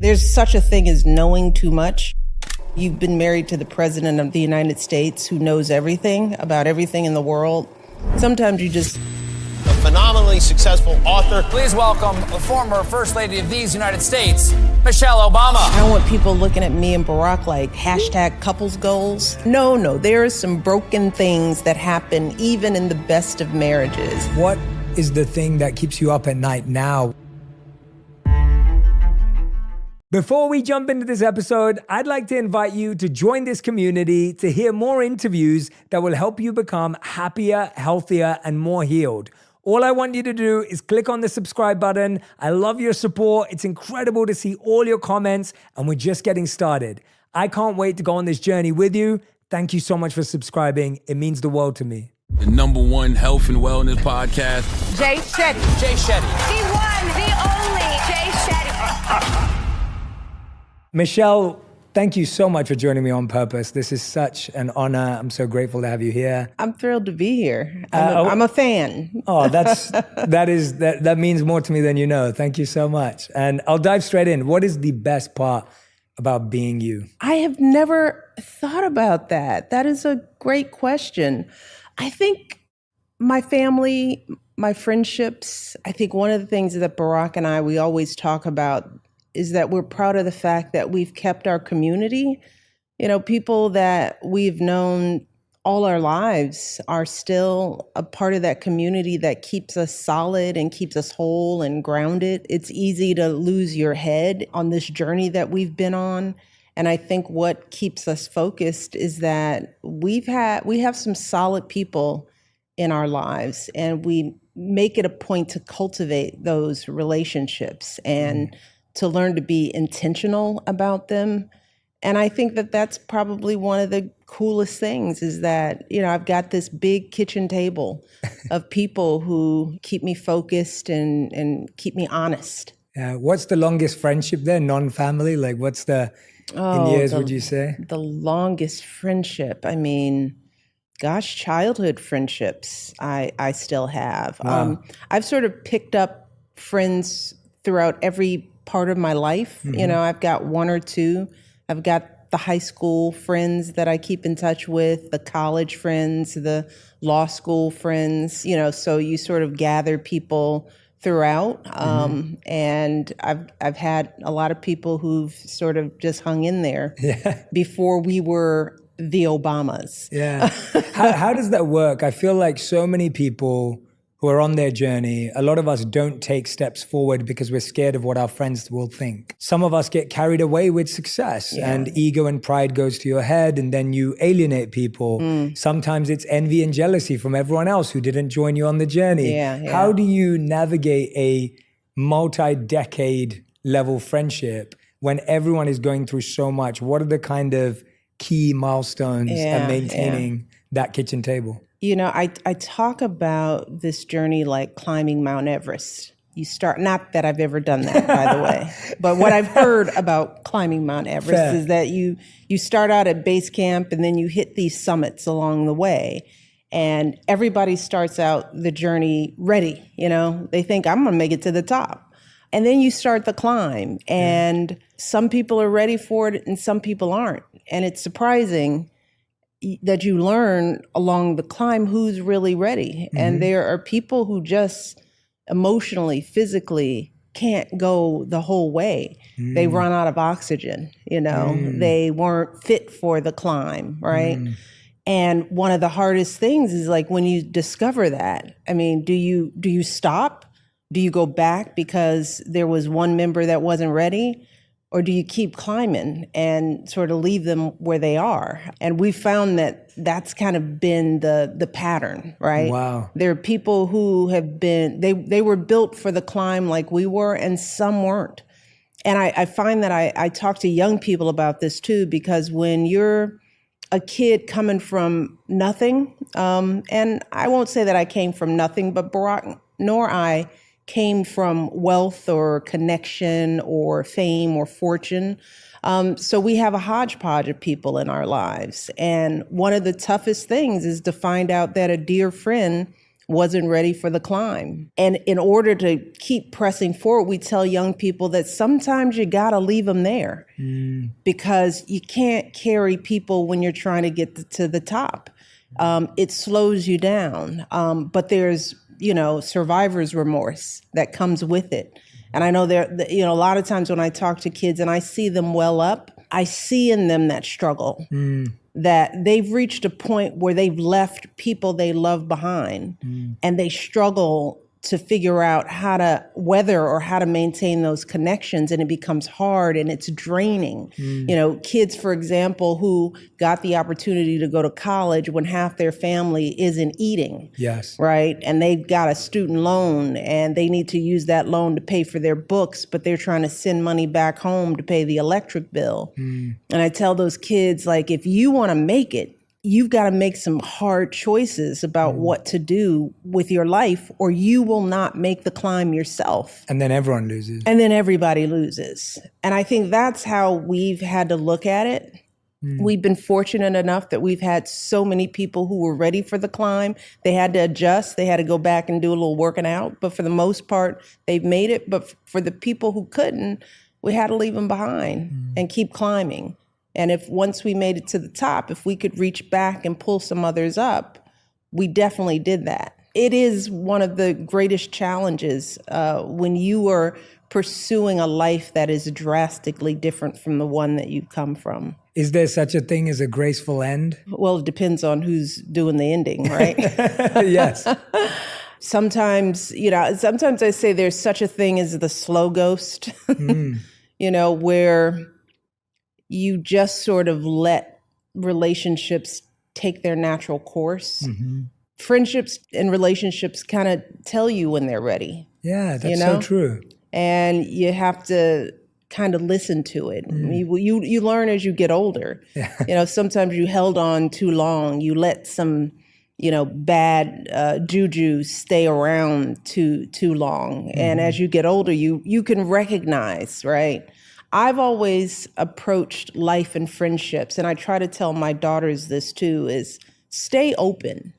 There's such a thing as knowing too much. You've been married to the president of the United States who knows everything about everything in the world. Sometimes you just... A phenomenally successful author. Please welcome the former First Lady of these United States, Michelle Obama. I don't want people looking at me and Barack like hashtag couples goals. No, there are some broken things that happen even in the best of marriages. What is the thing that keeps you up at night now? Before we jump into this episode, I'd like to invite you to join this community to hear more interviews that will help you become happier, healthier, and more healed. All I want you to do is click on the subscribe button. I love your support. It's incredible to see all your comments, and we're just getting started. I can't wait to go on this journey with you. Thank you so much for subscribing. It means the world to me. The #1 health and wellness podcast. Jay Shetty. Jay Shetty. The one, the only Jay Shetty. Michelle, thank you so much for joining me on purpose. This is such an honor. I'm so grateful to have you here. I'm thrilled to be here. I'm a fan. Oh, that means more to me than you know. Thank you so much. And I'll dive straight in. What is the best part about being you? I have never thought about that. That is a great question. I think my family, my friendships, I think one of the things that Barack and we always talk about is that we're proud of the fact that we've kept our community. You know, people that we've known all our lives are still a part of that community that keeps us solid and keeps us whole and grounded. It's easy to lose your head on this journey that we've been on. And I think what keeps us focused is that we have some solid people in our lives, and we make it a point to cultivate those relationships and to learn to be intentional about them. And I think that that's probably one of the coolest things is that, you know, I've got this big kitchen table of people who keep me focused and keep me honest. What's the longest friendship there? Non-family? Like what's in years, would you say? The longest friendship. I mean, gosh, childhood friendships I still have. Wow. I've sort of picked up friends throughout every part of my life. Mm-hmm. You know, I've got one or two. I've got the high school friends that I keep in touch with, the college friends, the law school friends, you know, so you sort of gather people throughout. And I've had a lot of people who've sort of just hung in there before we were the Obamas. Yeah. How does that work? I feel like so many people who are on their journey, a lot of us don't take steps forward because we're scared of what our friends will think. Some of us get carried away with success and ego and pride goes to your head and then you alienate people. Sometimes it's envy and jealousy from everyone else who didn't join you on the journey. How do you navigate a multi-decade level friendship when everyone is going through so much? What are the kind of key milestones of maintaining that kitchen table? You know, I talk about this journey like climbing Mount Everest. You start, not that I've ever done that, by the way, but what I've heard about climbing Mount Everest is that you start out at base camp and then you hit these summits along the way. And everybody starts out the journey ready, you know, they think I'm gonna make it to the top. And then you start the climb and some people are ready for it and some people aren't. And it's surprising that you learn along the climb who's really ready. And there are people who just emotionally, physically can't go the whole way. They run out of oxygen, you know, they weren't fit for the climb, right? And one of the hardest things is like when you discover that, I mean, do you stop? Do you go back because there was one member that wasn't ready? Or do you keep climbing and sort of leave them where they are? And we found that that's kind of been the pattern, right? Wow. There are people who have been, they were built for the climb like we were, and some weren't. And I find that I talk to young people about this too, because when you're a kid coming from nothing, and I won't say that I came from nothing, but Barack nor I came from wealth or connection or fame or fortune. So we have a hodgepodge of people in our lives. And one of the toughest things is to find out that a dear friend wasn't ready for the climb. And in order to keep pressing forward, we tell young people that sometimes you gotta leave them there because you can't carry people when you're trying to get to the top. It slows you down. But there's, survivor's remorse that comes with it. And I know a lot of times when I talk to kids and I see them well up, I see in them that struggle, that they've reached a point where they've left people they love behind and they struggle to figure out how to maintain those connections, and it becomes hard and it's draining. Kids, for example, who got the opportunity to go to college when half their family isn't eating. Yes. Right? And they've got a student loan and they need to use that loan to pay for their books, but they're trying to send money back home to pay the electric bill. And I tell those kids, like, if you want to make it, you've got to make some hard choices about what to do with your life, or you will not make the climb yourself. And then everyone loses. And then everybody loses. And I think that's how we've had to look at it. We've been fortunate enough that we've had so many people who were ready for the climb. They had to adjust. They had to go back and do a little working out. But for the most part, they've made it. But for the people who couldn't, we had to leave them behind and keep climbing. And if once we made it to the top, if we could reach back and pull some others up, we definitely did that. It is one of the greatest challenges when you are pursuing a life that is drastically different from the one that you've come from. Is there such a thing as a graceful end? Well, it depends on who's doing the ending, right? Yes. Sometimes I say there's such a thing as the slow ghost, where you just sort of let relationships take their natural course. Friendships and relationships kind of tell you when they're ready. Yeah, that's so true. And you have to kind of listen to it. You learn as you get older. Sometimes you held on too long. You let some, bad juju stay around too long. And as you get older, you can recognize, right? I've always approached life and friendships, and I try to tell my daughters this too, is stay open.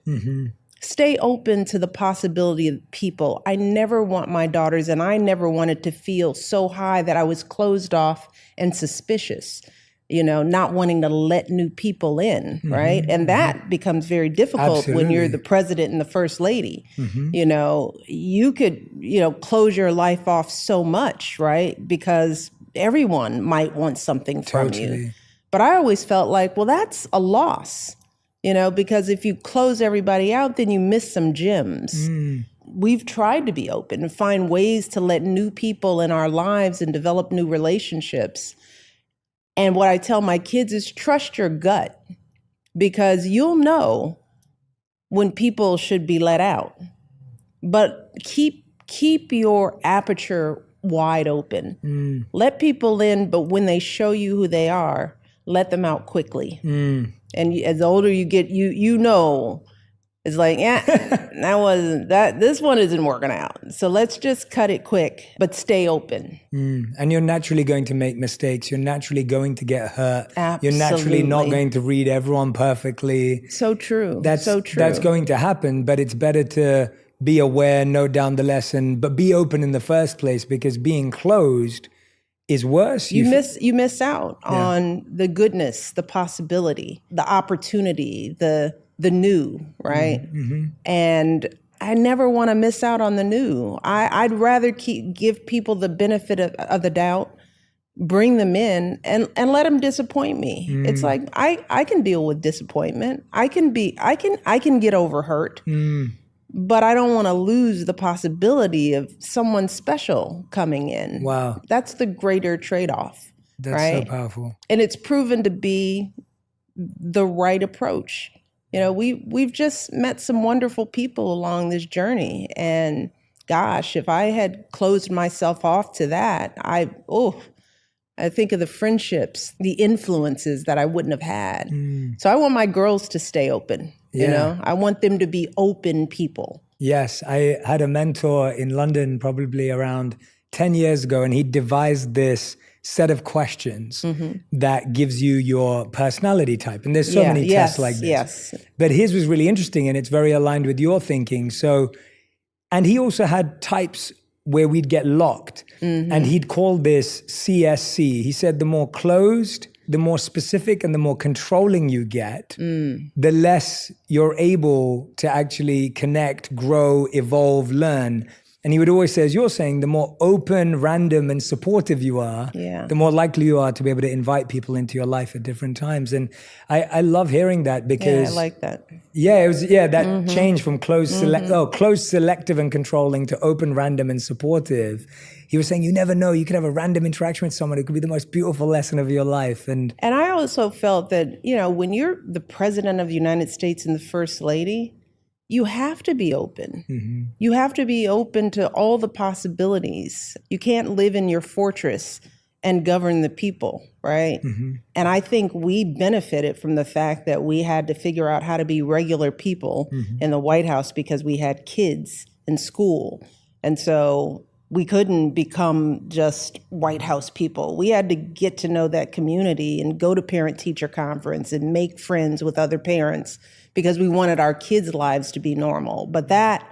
Stay open to the possibility of people. I never want my daughters, and I never wanted to feel so high that I was closed off and suspicious, not wanting to let new people in, right? And that becomes very difficult when you're the president and the first lady. You could, close your life off so much, right? Because everyone might want something from you. But I always felt like, well, that's a loss, because if you close everybody out, then you miss some gems. We've tried to be open and find ways to let new people in our lives and develop new relationships. And what I tell my kids is trust your gut, because you'll know when people should be let out. But keep your aperture wide open. Let people in, but when they show you who they are, let them out quickly. And as the older you get, it's like, this one isn't working out. So let's just cut it quick, but stay open. And you're naturally going to make mistakes. You're naturally going to get hurt. Absolutely. You're naturally not going to read everyone perfectly. So true. That's going to happen, but it's better to be aware, note down the lesson, but be open in the first place, because being closed is worse. You miss out on the goodness, the possibility, the opportunity, the new, right? And I never want to miss out on the new. I'd rather give people the benefit of the doubt, bring them in, and let them disappoint me. It's like I can deal with disappointment. I can get over hurt. But I don't want to lose the possibility of someone special coming in. Wow. That's the greater trade-off. That's right? so powerful. And it's proven to be the right approach. We've just met some wonderful people along this journey. And gosh, if I had closed myself off to that, I think of the friendships, the influences that I wouldn't have had. So I want my girls to stay open. I want them to be open people. Yes, I had a mentor in London probably around 10 years ago, and he devised this set of questions that gives you your personality type. And there's so many tests like this. Yes. But his was really interesting and it's very aligned with your thinking. So, and he also had types where we'd get locked. And he'd call this CSC. He said the more closed, the more specific and the more controlling you get, the less you're able to actually connect, grow, evolve, learn. And he would always say, as you're saying, the more open, random, and supportive you are, the more likely you are to be able to invite people into your life at different times. And I love hearing that because... I like that. Yeah, it was that change from closed, selective and controlling to open, random, and supportive. He was saying, you never know, you could have a random interaction with someone. It could be the most beautiful lesson of your life. And I also felt that, when you're the president of the United States and the first lady, you have to be open. You have to be open to all the possibilities. You can't live in your fortress and govern the people, right? And I think we benefited from the fact that we had to figure out how to be regular people in the White House because we had kids in school. And so we couldn't become just White House people. We had to get to know that community and go to parent-teacher conference and make friends with other parents because we wanted our kids' lives to be normal. But that,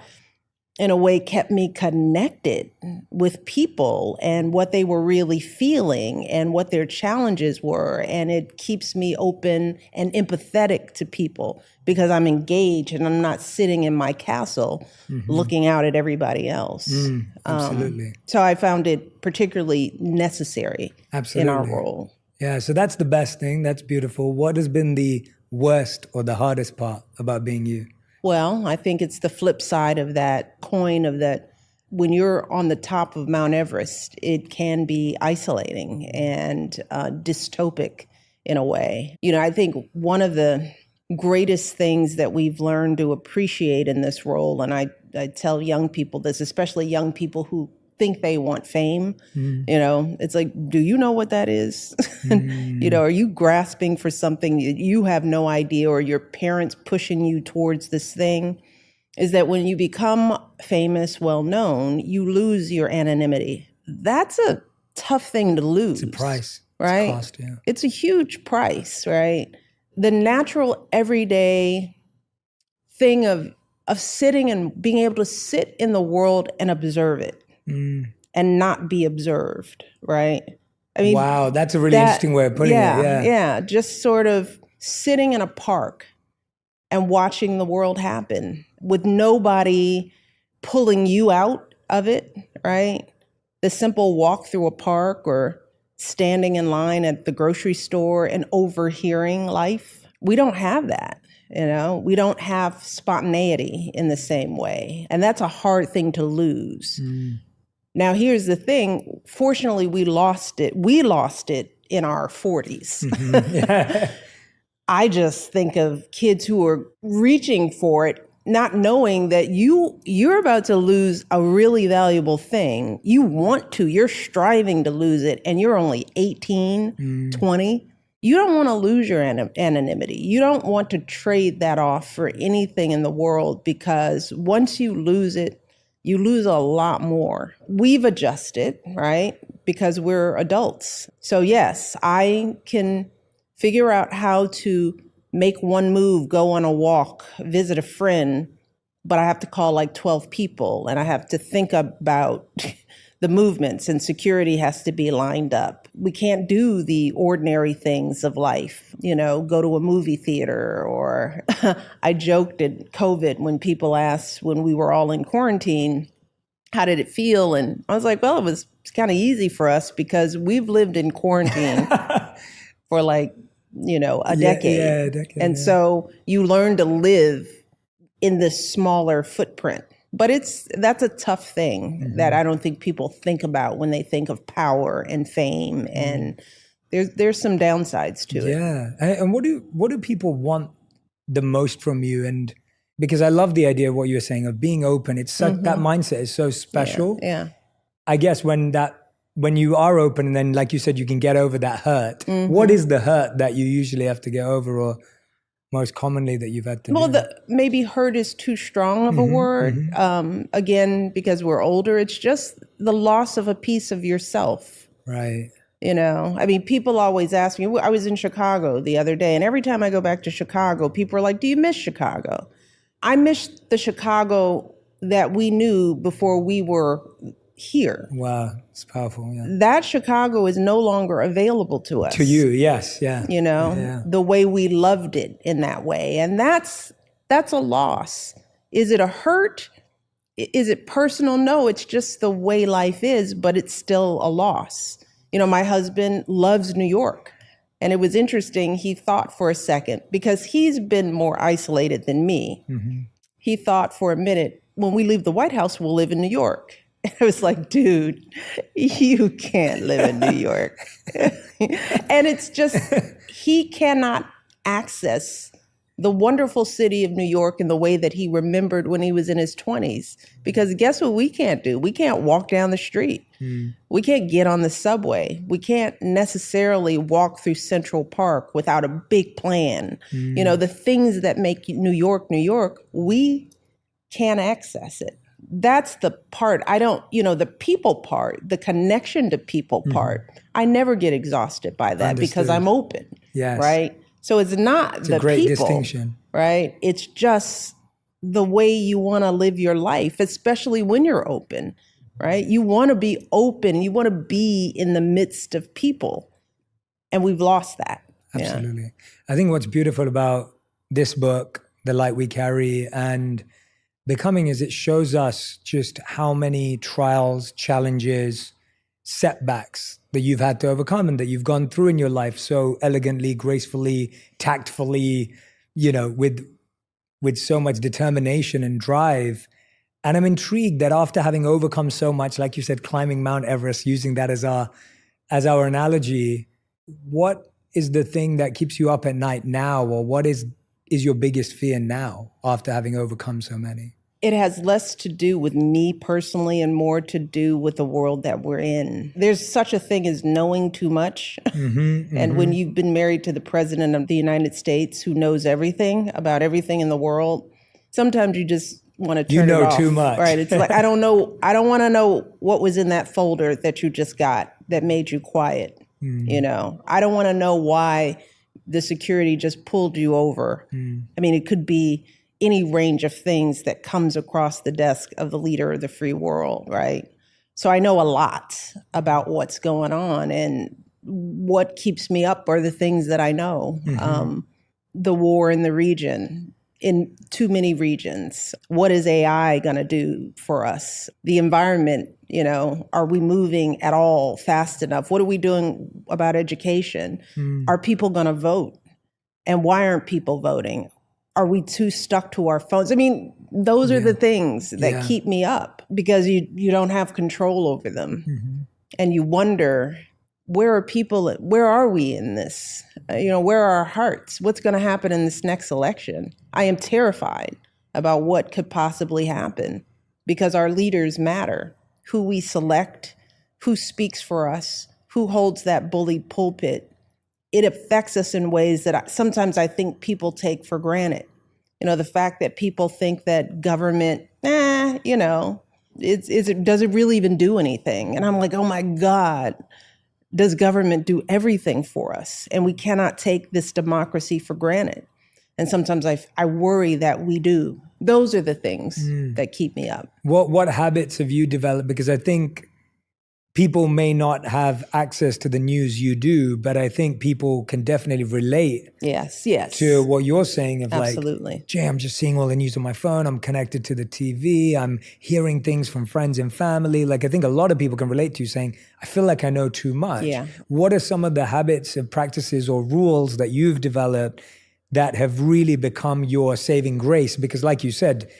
in a way, kept me connected with people and what they were really feeling and what their challenges were. And it keeps me open and empathetic to people because I'm engaged and I'm not sitting in my castle looking out at everybody else. Absolutely. So I found it particularly necessary in our role. Yeah, so that's the best thing. That's beautiful. What has been the worst or the hardest part about being you? Well, I think it's the flip side of that coin of that when you're on the top of Mount Everest, it can be isolating and dystopic in a way. I think one of the greatest things that we've learned to appreciate in this role, and I tell young people this, especially young people who think they want fame, it's like, do you know what that is? Are you grasping for something you have no idea, or your parents pushing you towards this thing? Is that when you become famous, well-known, you lose your anonymity. That's a tough thing to lose. It's a price. Right? It's a cost, yeah. It's a huge price, right? The natural, everyday thing of sitting and being able to sit in the world and observe it. And not be observed, right? I mean, wow, that's a really interesting way of putting it. Yeah, just sort of sitting in a park and watching the world happen with nobody pulling you out of it, right? The simple walk through a park or standing in line at the grocery store and overhearing life. We don't have that. We don't have spontaneity in the same way. And that's a hard thing to lose. Now, here's the thing. Fortunately, we lost it. We lost it in our 40s. I just think of kids who are reaching for it, not knowing that you're about to lose a really valuable thing. You want to. You're striving to lose it, and you're only 18, 20. You don't want to lose your anonymity. You don't want to trade that off for anything in the world, because once you lose it, you lose a lot more. We've adjusted, right? Because we're adults. So yes, I can figure out how to make one move, go on a walk, visit a friend, but I have to call like 12 people and I have to think about the movements, and security has to be lined up. We can't do the ordinary things of life, go to a movie theater, or I joked at COVID when people asked, when we were all in quarantine, how did it feel? And I was like, well, it's kind of easy for us because we've lived in quarantine for a decade. Yeah, a decade. And so you learn to live in this smaller footprint. But that's a tough thing that I don't think people think about when they think of power and fame, and there's some downsides to it. Yeah, and what do people want the most from you? And because I love the idea of what you were saying of being open, it's such that mindset is so special. Yeah. I guess when you are open, and then like you said, you can get over that hurt. What is the hurt that you usually have to get over, or most commonly that you've had to do? Well, maybe hurt is too strong of a word. Again, because we're older, it's just the loss of a piece of yourself. Right. You know, I mean, people always ask me, I was in Chicago the other day, and every time I go back to Chicago, people are like, do you miss Chicago? I miss the Chicago that we knew before we were here. Wow, it's powerful. Yeah. That Chicago is no longer available to us. To you, yes, yeah. You know, the way we loved it in that way. And that's a loss. Is it a hurt? Is it personal? No, it's just the way life is, but it's still a loss. You know, my husband loves New York. And it was interesting, he thought for a second, because he's been more isolated than me. Mm-hmm. He thought for a minute, when we leave the White House, we'll live in New York. And I was like, dude, you can't live in New York. And it's just, he cannot access the wonderful city of New York in the way that he remembered when he was in his 20s. Because guess what we can't do? We can't walk down the street. We can't get on the subway. We can't necessarily walk through Central Park without a big plan. You know, the things that make New York, New York, we can't access it. That's the part I don't, you know, the people part, the connection to people part. I never get exhausted by that because I'm open. Yes. Right? So it's not it's the a great people, distinction. Right? It's just the way you want to live your life, especially when you're open, right? You want to be open. You want to be in the midst of people. And we've lost that. Absolutely. Yeah. I think what's beautiful about this book, The Light We Carry, and Becoming, is it shows us just how many trials, challenges, setbacks that you've had to overcome and that you've gone through in your life so elegantly, gracefully, tactfully, you know, with so much determination and drive. And I'm intrigued that after having overcome so much, like you said, climbing Mount Everest, using that as our analogy, what is the thing that keeps you up at night now, or what is your biggest fear now after having overcome so many? It has less to do with me personally and more to do with the world that we're in. There's such a thing as knowing too much. And when you've been married to the president of the United States who knows everything about everything in the world, sometimes you just want to turn it off. You know too much. Right? It's like, I don't know. I don't want to know what was in that folder that you just got that made you quiet. You know, I don't want to know why the security just pulled you over. I mean, it could be any range of things that comes across the desk of the leader of the free world, right? So I know a lot about what's going on, and what keeps me up are the things that I know. The war in the region, in too many regions. What is AI going to do for us? The environment, you know, are we moving at all fast enough? What are we doing about education? Are people going to vote? And why aren't people voting? Are we too stuck to our phones? I mean, those are the things that keep me up, because you don't have control over them. And you wonder, where are people? Where are we in this? You know, where are our hearts? What's going to happen in this next election? I am terrified about what could possibly happen, because our leaders matter. Who we select, who speaks for us, who holds that bullied pulpit. It affects us in ways that sometimes I think people take for granted. You know, the fact that people think that government, you know, does it really even do anything? And I'm like, oh my God, does government do everything for us? And we cannot take this democracy for granted. And sometimes I worry that we do. Those are the things that keep me up. What habits have you developed? Because I think people may not have access to the news you do, but I think people can definitely relate yes. to what you're saying of Absolutely. Like, Jay, I'm just seeing all the news on my phone. I'm connected to the TV. I'm hearing things from friends and family. Like, I think a lot of people can relate to you saying, I feel like I know too much. Yeah. What are some of the habits and practices or rules that you've developed that have really become your saving grace? Because like you said,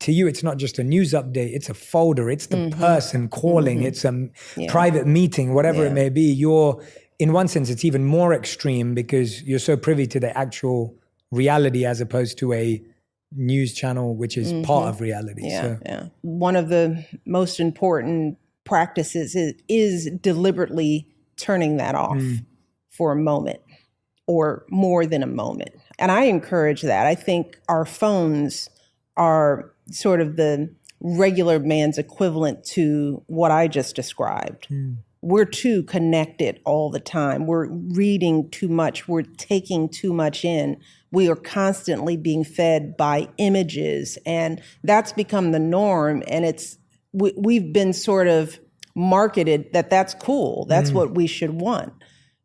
to you, it's not just a news update, it's a folder, it's the person calling, it's a private meeting, whatever it may be. You're, in one sense, it's even more extreme because you're so privy to the actual reality as opposed to a news channel, which is part of reality. Yeah. One of the most important practices is deliberately turning that off for a moment or more than a moment. And I encourage that. I think our phones are sort of the regular man's equivalent to what I just described. we're too connected all the time. We're reading too much. We're taking too much in. We are constantly being fed by images, and that's become the norm. And we've been sort of marketed that that's cool. That's what we should want.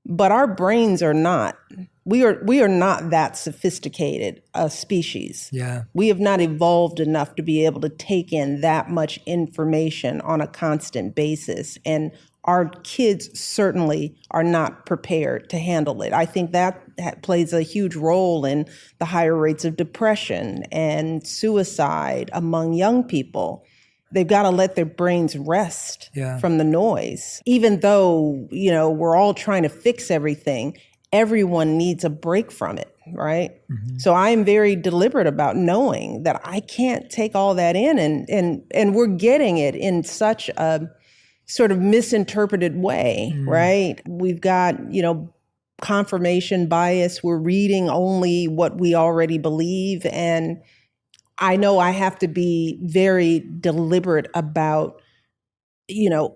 But our brains are not. We are not that sophisticated a species. Yeah. We have not evolved enough to be able to take in that much information on a constant basis. And our kids certainly are not prepared to handle it. I think that plays a huge role in the higher rates of depression and suicide among young people. They've got to let their brains rest from the noise. Even though, we're all trying to fix everything, everyone needs a break from it, right? Mm-hmm. So I'm very deliberate about knowing that I can't take all that in, and we're getting it in such a sort of misinterpreted way, right? We've got, confirmation bias. We're reading only what we already believe, and I know I have to be very deliberate about,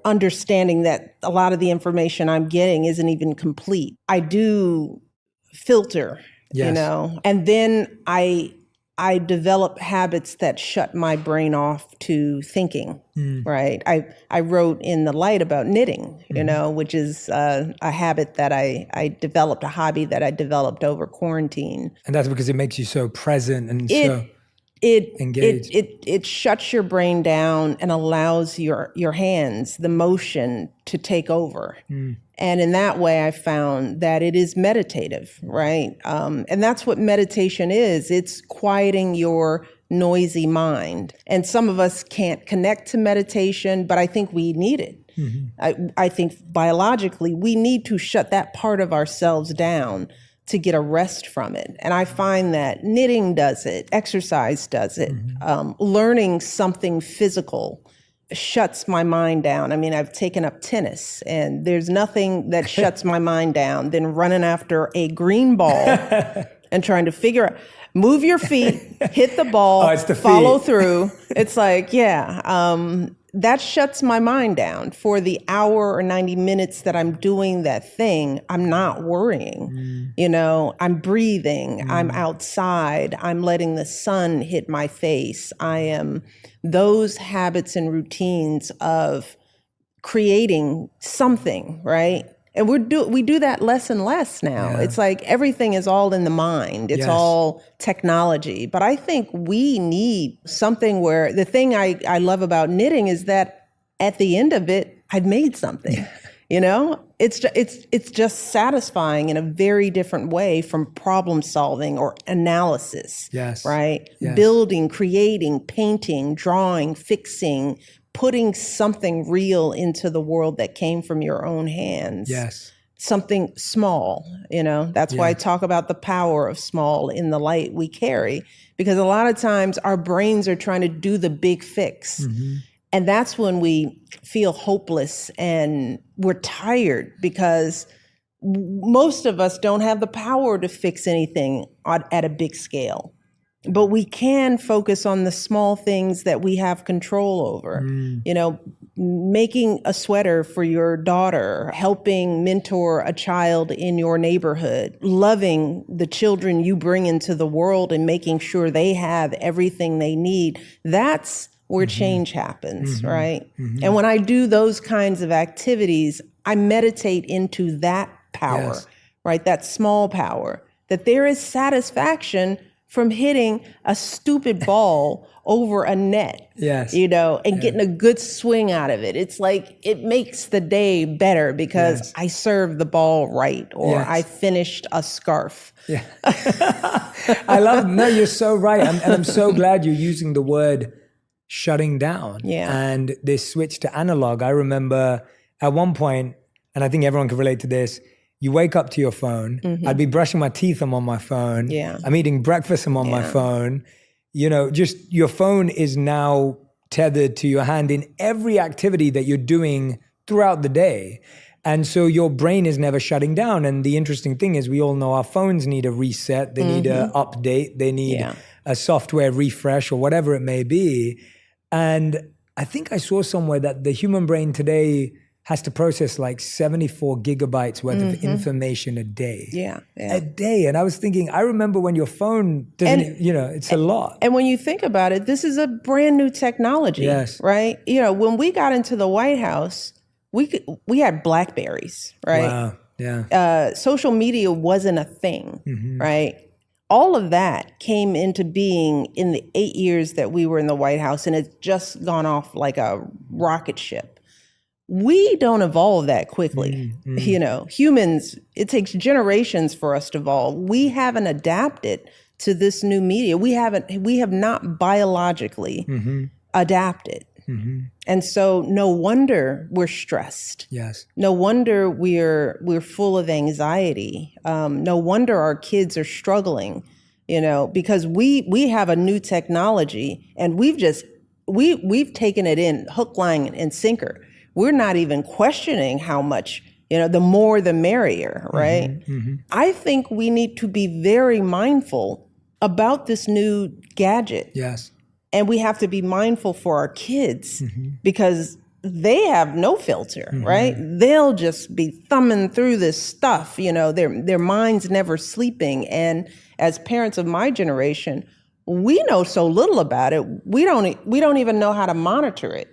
understanding that a lot of the information I'm getting isn't even complete. I do filter, and then I develop habits that shut my brain off to thinking, right? I wrote in The Light about knitting, which is a habit that I developed, a hobby that I developed over quarantine. And that's because it makes you so present and so... Engaged. It shuts your brain down and allows your hands, the motion, to take over. And in that way, I found that it is meditative, right? And that's what meditation is. It's quieting your noisy mind. And some of us can't connect to meditation, but I think we need it. Mm-hmm. I think biologically, we need to shut that part of ourselves down to get a rest from it. And I find that knitting does it, exercise does it, learning something physical shuts my mind down. I mean, I've taken up tennis, and there's nothing that shuts my mind down than running after a green ball and trying to figure out, move your feet, hit the ball, it's the follow feet. through. It's like, that shuts my mind down. For the hour or 90 minutes that I'm doing that thing, I'm not worrying. I'm breathing, I'm outside, I'm letting the sun hit my face. Those habits and routines of creating something, right? And we do that less and less now. It's like everything is all in the mind. It's all technology. But I think we need something where the thing I love about knitting is that at the end of it, I've made something. It's just satisfying in a very different way from problem solving or analysis. Yes. Right? Yes. Building, creating, painting, drawing, fixing, putting something real into the world that came from your own hands. Yes. Something small, That's why I talk about the power of small in the light we carry, because a lot of times our brains are trying to do the big fix. Mm-hmm. And that's when we feel hopeless and we're tired, because most of us don't have the power to fix anything at a big scale. But we can focus on the small things that we have control over. Making a sweater for your daughter, helping mentor a child in your neighborhood, loving the children you bring into the world and making sure they have everything they need. That's where change happens, right? Mm-hmm. And when I do those kinds of activities, I meditate into that power, right? That small power, that there is satisfaction from hitting a stupid ball over a net, and getting a good swing out of it. It's like, it makes the day better because I served the ball right, or I finished a scarf. Yeah. I love it. No, you're so right. And I'm so glad you're using the word shutting down. Yeah. And this switch to analog. I remember at one point, and I think everyone can relate to this, you wake up to your phone. Mm-hmm. I'd be brushing my teeth, I'm on my phone. Yeah. I'm eating breakfast, I'm on my phone. Just your phone is now tethered to your hand in every activity that you're doing throughout the day. And so your brain is never shutting down. And the interesting thing is, we all know our phones need a reset. They need an update. They need a software refresh or whatever it may be. And I think I saw somewhere that the human brain today has to process like 74 gigabytes worth of information a day. Yeah. A day. And I was thinking, I remember when your phone doesn't, it's a lot. And when you think about it, this is a brand new technology, Yes. right? When we got into the White House, we had BlackBerries, right? Wow. Yeah. Social media wasn't a thing, right? All of that came into being in the 8 years that we were in the White House, and it's just gone off like a rocket ship. We don't evolve that quickly. Humans, it takes generations for us to evolve. We haven't adapted to this new media. We have not biologically adapted. And so no wonder we're stressed. Yes. No wonder we're full of anxiety. No wonder our kids are struggling, because we have a new technology and we've taken it in hook, line, and sinker. We're not even questioning how much, the more the merrier, right? I think we need to be very mindful about this new gadget. Yes. And we have to be mindful for our kids because they have no filter, right? They'll just be thumbing through this stuff, their mind's never sleeping. And as parents of my generation, we know so little about it. We don't even know how to monitor it.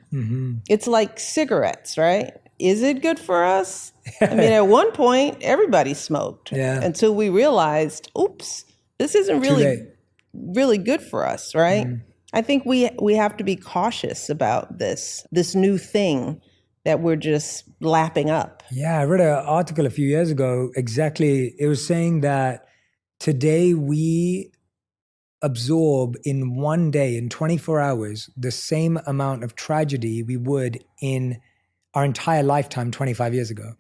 It's like cigarettes, right? Is it good for us? I mean, at one point, everybody smoked until we realized, oops, this isn't really good for us, right? I think we have to be cautious about this new thing that we're just lapping up. Yeah, I read an article a few years ago. Exactly. It was saying that today we absorb in one day, in 24 hours, the same amount of tragedy we would in our entire lifetime 25 years ago.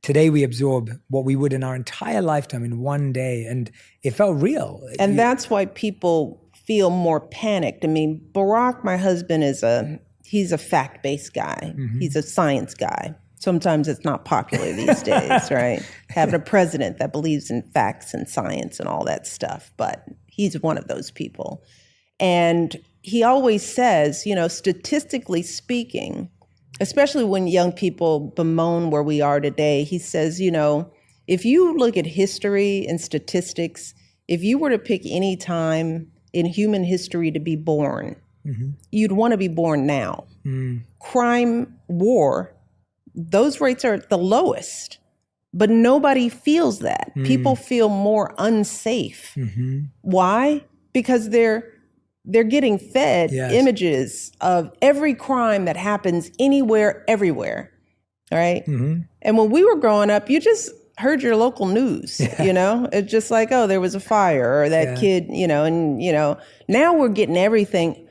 Today we absorb what we would in our entire lifetime in one day. And it felt real. And that's why people feel more panicked. I mean, Barack, my husband, he's a fact-based guy. He's a science guy. Sometimes it's not popular these days, right? Having a president that believes in facts and science and all that stuff, but he's one of those people. And he always says, statistically speaking, especially when young people bemoan where we are today, he says, if you look at history and statistics, if you were to pick any time in human history to be born, you'd want to be born now. Crime, war, those rates are at the lowest, but nobody feels that. People feel more unsafe. Why? Because they're getting fed images of every crime that happens anywhere, everywhere, right? And when we were growing up, you just heard your local news, It's just like, oh, there was a fire or that kid, now we're getting everything,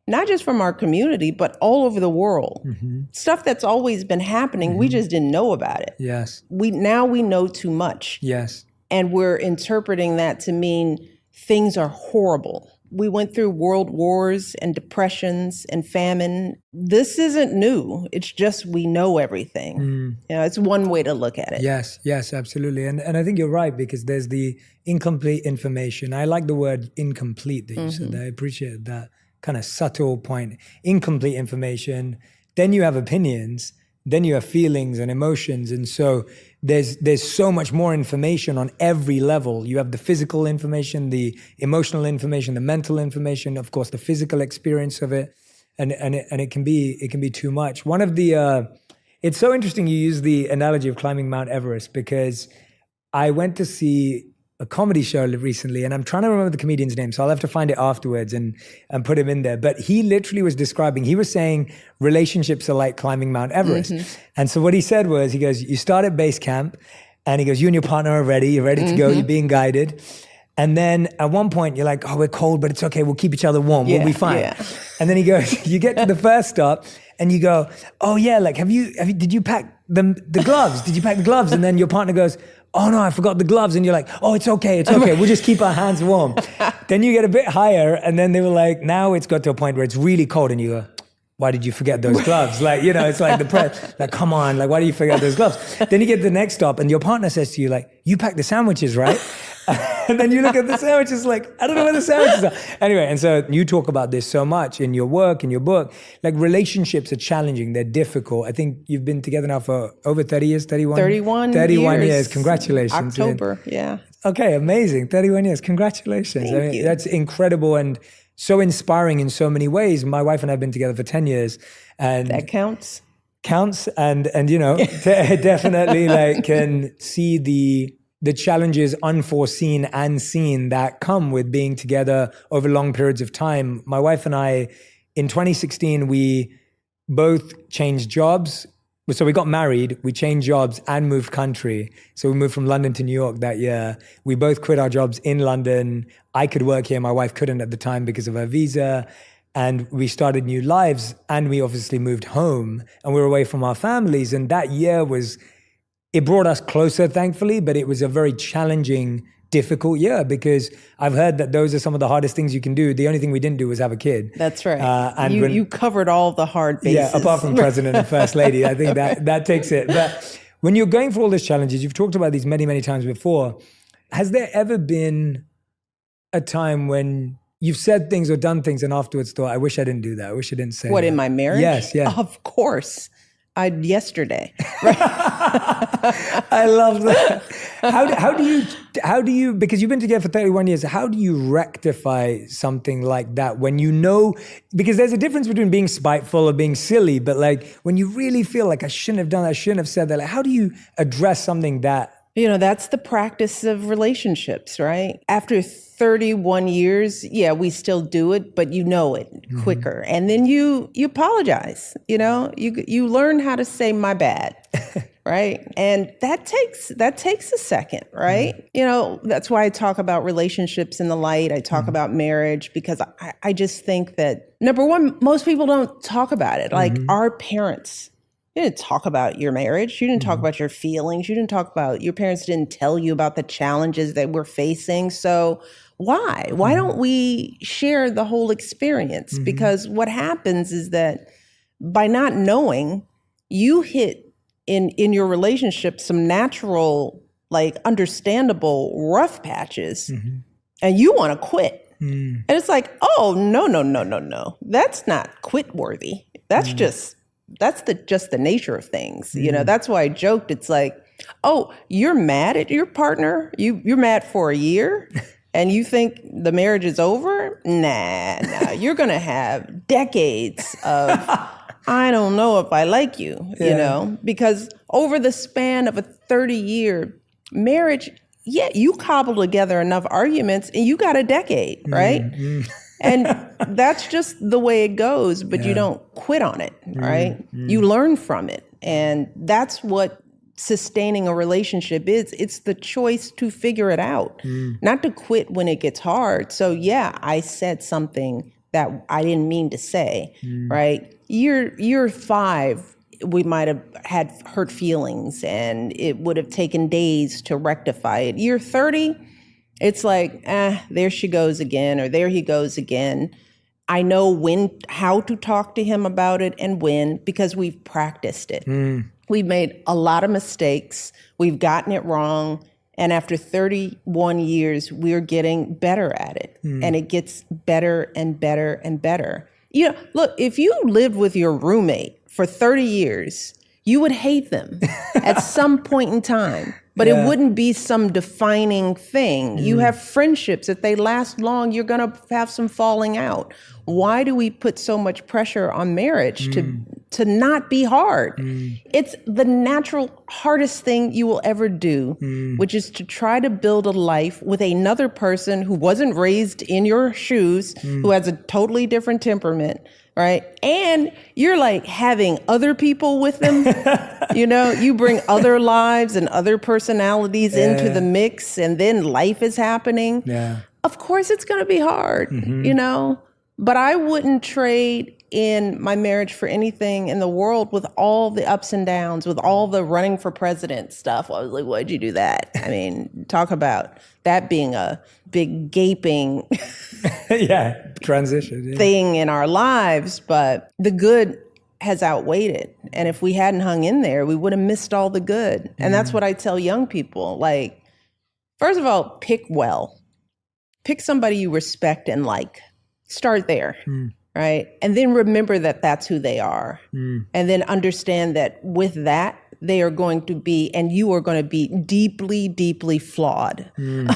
not just from our community, but all over the world. Stuff that's always been happening. We just didn't know about it. Yes. We know too much. Yes. And we're interpreting that to mean things are horrible. We went through world wars and depressions and famine. This isn't new. It's just we know everything. It's one way to look at it. Yes, absolutely. And I think you're right, because there's the incomplete information. I like the word incomplete that you said. I appreciate that kind of subtle point. Incomplete information. Then you have opinions. Then you have feelings and emotions. And so there's so much more information on every level. You have the physical information, the emotional information, the mental information, of course, the physical experience of it. And it can be too much. One of the, it's so interesting you use the analogy of climbing Mount Everest, because I went to see a comedy show recently, and I'm trying to remember the comedian's name, so I'll have to find it afterwards and put him in there. But he literally was saying relationships are like climbing Mount Everest. And so what he said was, he goes, you start at base camp, and he goes, you and your partner are ready, you're ready to go, you're being guided. And then at one point you're like, oh, we're cold, but it's okay, we'll keep each other warm, we'll be fine. And then he goes, you get to the first stop, and you go, oh yeah, like did you pack the gloves? Did you pack the gloves? And then your partner goes, oh no, I forgot the gloves. And you're like, oh, it's okay. We'll just keep our hands warm. Then you get a bit higher, and then they were like, now it's got to a point where it's really cold, and you go, why did you forget those gloves? Like, it's like the press, like, come on, like, why do you forget those gloves? Then you get to the next stop, and your partner says to you, like, you packed the sandwiches, right? And then you look at the sandwiches like, I don't know where the sandwiches are. Anyway, and so you talk about this so much in your work, in your book. Like relationships are challenging, they're difficult. I think you've been together now for over 30 years, 31? 31 years. Congratulations. October, yeah. Okay, amazing. 31 years. Congratulations. Thank you. That's incredible and so inspiring in so many ways. My wife and I have been together for 10 years. And That counts. Counts and you know, definitely like can see the challenges unforeseen and seen that come with being together over long periods of time. My wife and I, in 2016, we both changed jobs. So we got married, we changed jobs and moved country. So we moved from London to New York that year. We both quit our jobs in London. I could work here, my wife couldn't at the time because of her visa. And we started new lives and we obviously moved home and we were away from our families. And that year it brought us closer, thankfully, but it was a very challenging, difficult year because I've heard that those are some of the hardest things you can do. The only thing we didn't do was have a kid. That's right. And you covered all the hard bases. Yeah, apart from President and First Lady. I think that takes it. But when you're going through all these challenges, you've talked about these many, many times before. Has there ever been a time when you've said things or done things and afterwards thought, I wish I didn't do that. I wish I didn't say What, that. in my marriage? Yes, yeah. Of course. Yesterday. I love that. How do you, because you've been together for 31 years, how do you rectify something like that when you know, because there's a difference between being spiteful or being silly, but like when you really feel like I shouldn't have done that, I shouldn't have said that, like how do you address something that? You know, that's the practice of relationships, right? After 31 years, yeah, we still do it, but you know it quicker. And then you apologize, you know, you learn how to say my bad, right? And that takes a second, right? You know, that's why I talk about relationships in the light. I talk about marriage because I just think that, number one, most people don't talk about it. Like our parents, you didn't talk about your marriage. You didn't talk about your feelings. You didn't talk about, your parents didn't tell you about the challenges that we're facing. So why? Why don't we share the whole experience? Because what happens is that by not knowing, you hit in your relationship some natural, like understandable rough patches and you want to quit. And it's like, oh, no. That's not quit worthy. That's just the nature of things. You know, that's why I joked. It's like, oh, you're mad at your partner? You're mad for a year and you think the marriage is over? Nah. You're going to have decades of, I don't know if I like you, you know, because over the span of a 30-year marriage, yeah, you cobble together enough arguments and you got a decade, right? And that's just the way it goes, but you don't quit on it, right? You learn from it. And that's what sustaining a relationship is. It's the choice to figure it out, not to quit when it gets hard. So yeah, I said something that I didn't mean to say, right? Year 5, we might have had hurt feelings and it would have taken days to rectify it. Year 30, it's like, there she goes again, or there he goes again. I know how to talk to him about it and when, because we've practiced it. We've made a lot of mistakes. We've gotten it wrong. And after 31 years, we're getting better at it. And it gets better and better and better. You know, look, if you lived with your roommate for 30 years, you would hate them at some point in time. But it wouldn't be some defining thing. You have friendships. If they last long, you're going to have some falling out. Why do we put so much pressure on marriage to not be hard? It's the natural hardest thing you will ever do, which is to try to build a life with another person who wasn't raised in your shoes, who has a totally different temperament, right? And you're like having other people with them. You know, you bring other lives and other personalities into the mix, and then life is happening. Of course it's going to be hard, you know, but I wouldn't trade in my marriage for anything in the world, with all the ups and downs, with all the running for president stuff. I was like, why'd you do that? I mean, talk about that being a big gaping transition thing in our lives, but the good has outweighed it. And if we hadn't hung in there, we would have missed all the good. And that's what I tell young people. Like, first of all, pick well. pick somebody you respect and like. Start there, right? And then remember that that's who they are. And then understand that with that, they are going to be, and you are going to be deeply, deeply flawed. And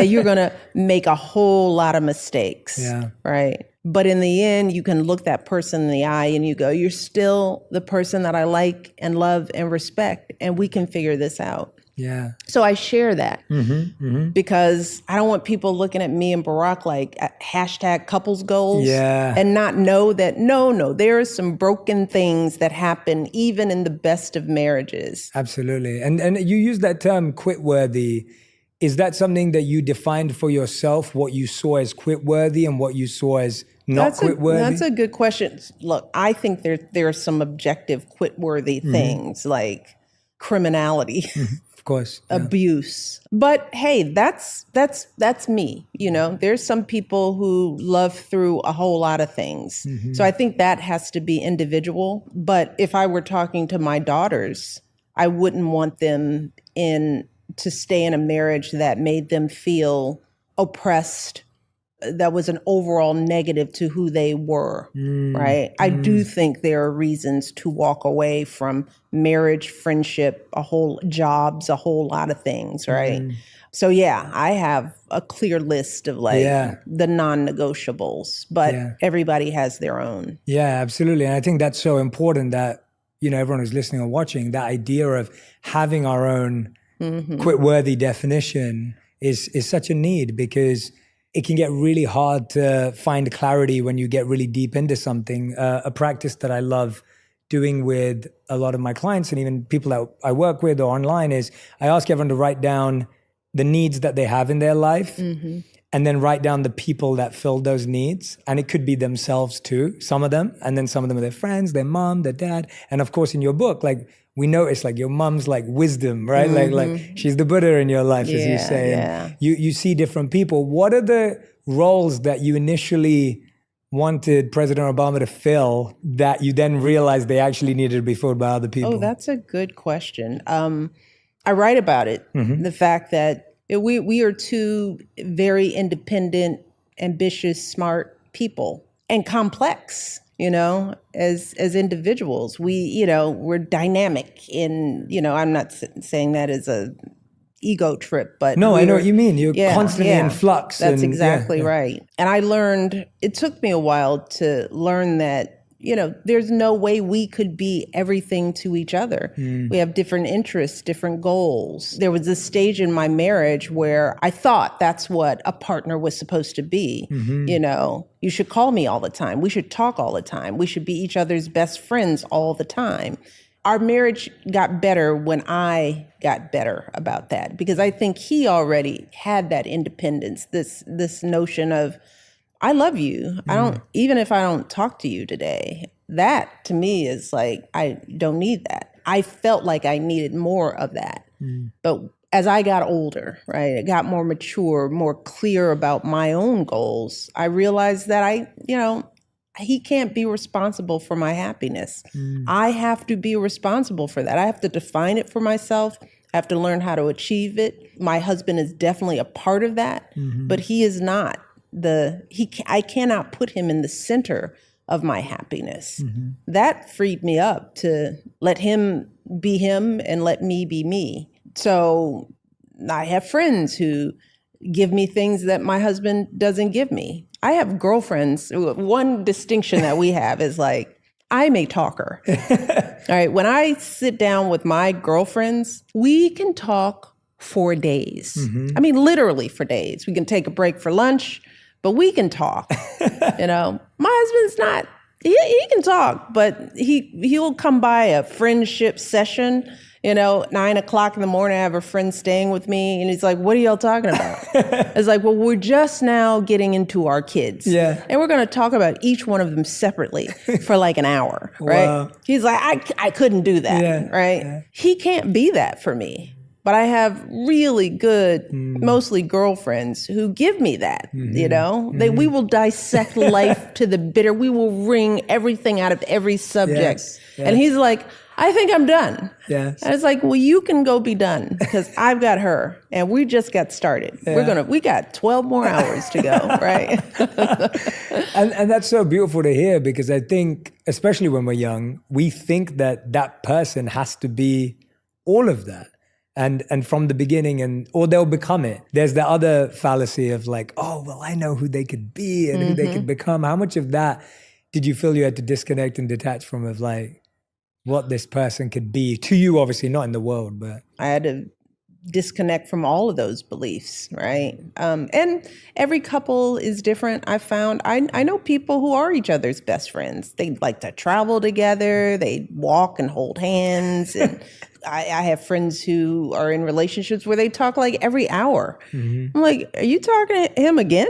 you're going to make a whole lot of mistakes, right? But in the end, you can look that person in the eye and you go, you're still the person that I like and love and respect, and we can figure this out. Yeah. So I share that because I don't want people looking at me and Barack like hashtag couples goals and not know that, no, there are some broken things that happen even in the best of marriages. Absolutely. And you use that term quit worthy. Is that something that you defined for yourself, what you saw as quit worthy and what you saw as not quit worthy? That's a good question. Look, I think there are some objective quit worthy things like criminality. Of course. Abuse. But hey, that's me. You know, there's some people who love through a whole lot of things. So I think that has to be individual. But if I were talking to my daughters, I wouldn't want them to stay in a marriage that made them feel oppressed, that was an overall negative to who they were, right? I do think there are reasons to walk away from marriage, friendship, jobs, a whole lot of things, right? So yeah, I have a clear list of the non-negotiables, but everybody has their own. Yeah, absolutely. And I think that's so important that, you know, everyone who's listening or watching, that idea of having our own quit-worthy definition is such a need, because it can get really hard to find clarity when you get really deep into something. A practice that I love doing with a lot of my clients and even people that I work with or online is I ask everyone to write down the needs that they have in their life and then write down the people that fill those needs. And it could be themselves too, some of them, and then some of them are their friends, their mom, their dad. And of course in your book, like we notice like your mom's like wisdom, right? Like she's the Buddha in your life, as you say. And you see different people. What are the roles that you initially wanted President Obama to fill that you then realized they actually needed to be filled by other people? Oh, that's a good question. I write about it, the fact that we are two very independent, ambitious, smart people and complex. You know, as individuals, we're dynamic in, I'm not saying that as a ego trip, but no, I know what you mean. You're constantly in flux. That's exactly right. And I learned, it took me a while to learn that, there's no way we could be everything to each other. We have different interests, different goals. There was a stage in my marriage where I thought that's what a partner was supposed to be. You should call me all the time. We should talk all the time. We should be each other's best friends all the time. Our marriage got better when I got better about that, because I think he already had that independence, this notion of, I love you. Even if I don't talk to you today, that to me is like, I don't need that. I felt like I needed more of that. But as I got older, right, I got more mature, more clear about my own goals, I realized that he can't be responsible for my happiness. I have to be responsible for that. I have to define it for myself. I have to learn how to achieve it. My husband is definitely a part of that, but he is not. I cannot put him in the center of my happiness. That freed me up to let him be him and let me be me. So I have friends who give me things that my husband doesn't give me. I have girlfriends. One distinction that we have is like, I'm a talker. All right. When I sit down with my girlfriends, we can talk for days. I mean, literally for days. We can take a break for lunch, but we can talk. My husband's not, he can talk, but he'll come by a friendship session, 9:00 in the morning, I have a friend staying with me, and he's like, what are y'all talking about? It's like, well, we're just now getting into our kids. Yeah. And we're going to talk about each one of them separately for like an hour, right? Wow. He's like, I couldn't do that, right? Yeah. He can't be that for me. But I have really good, mostly girlfriends who give me that, we will dissect life to the bitter. We will wring everything out of every subject. Yes. And he's like, I think I'm done. Yes. And it's like, well, you can go be done because I've got her and we just got started. Yeah. We got 12 more hours to go, right? And that's so beautiful to hear, because I think, especially when we're young, we think that person has to be all of that. And from the beginning, or they'll become it. There's the other fallacy of like, oh, well, I know who they could be and who they could become. How much of that did you feel you had to disconnect and detach from, of like what this person could be to you, obviously not in the world, but I had to disconnect from all of those beliefs, right? And every couple is different. I found, I know people who are each other's best friends. They like to travel together. They walk and hold hands. And I have friends who are in relationships where they talk like every hour. I'm like, are you talking to him again?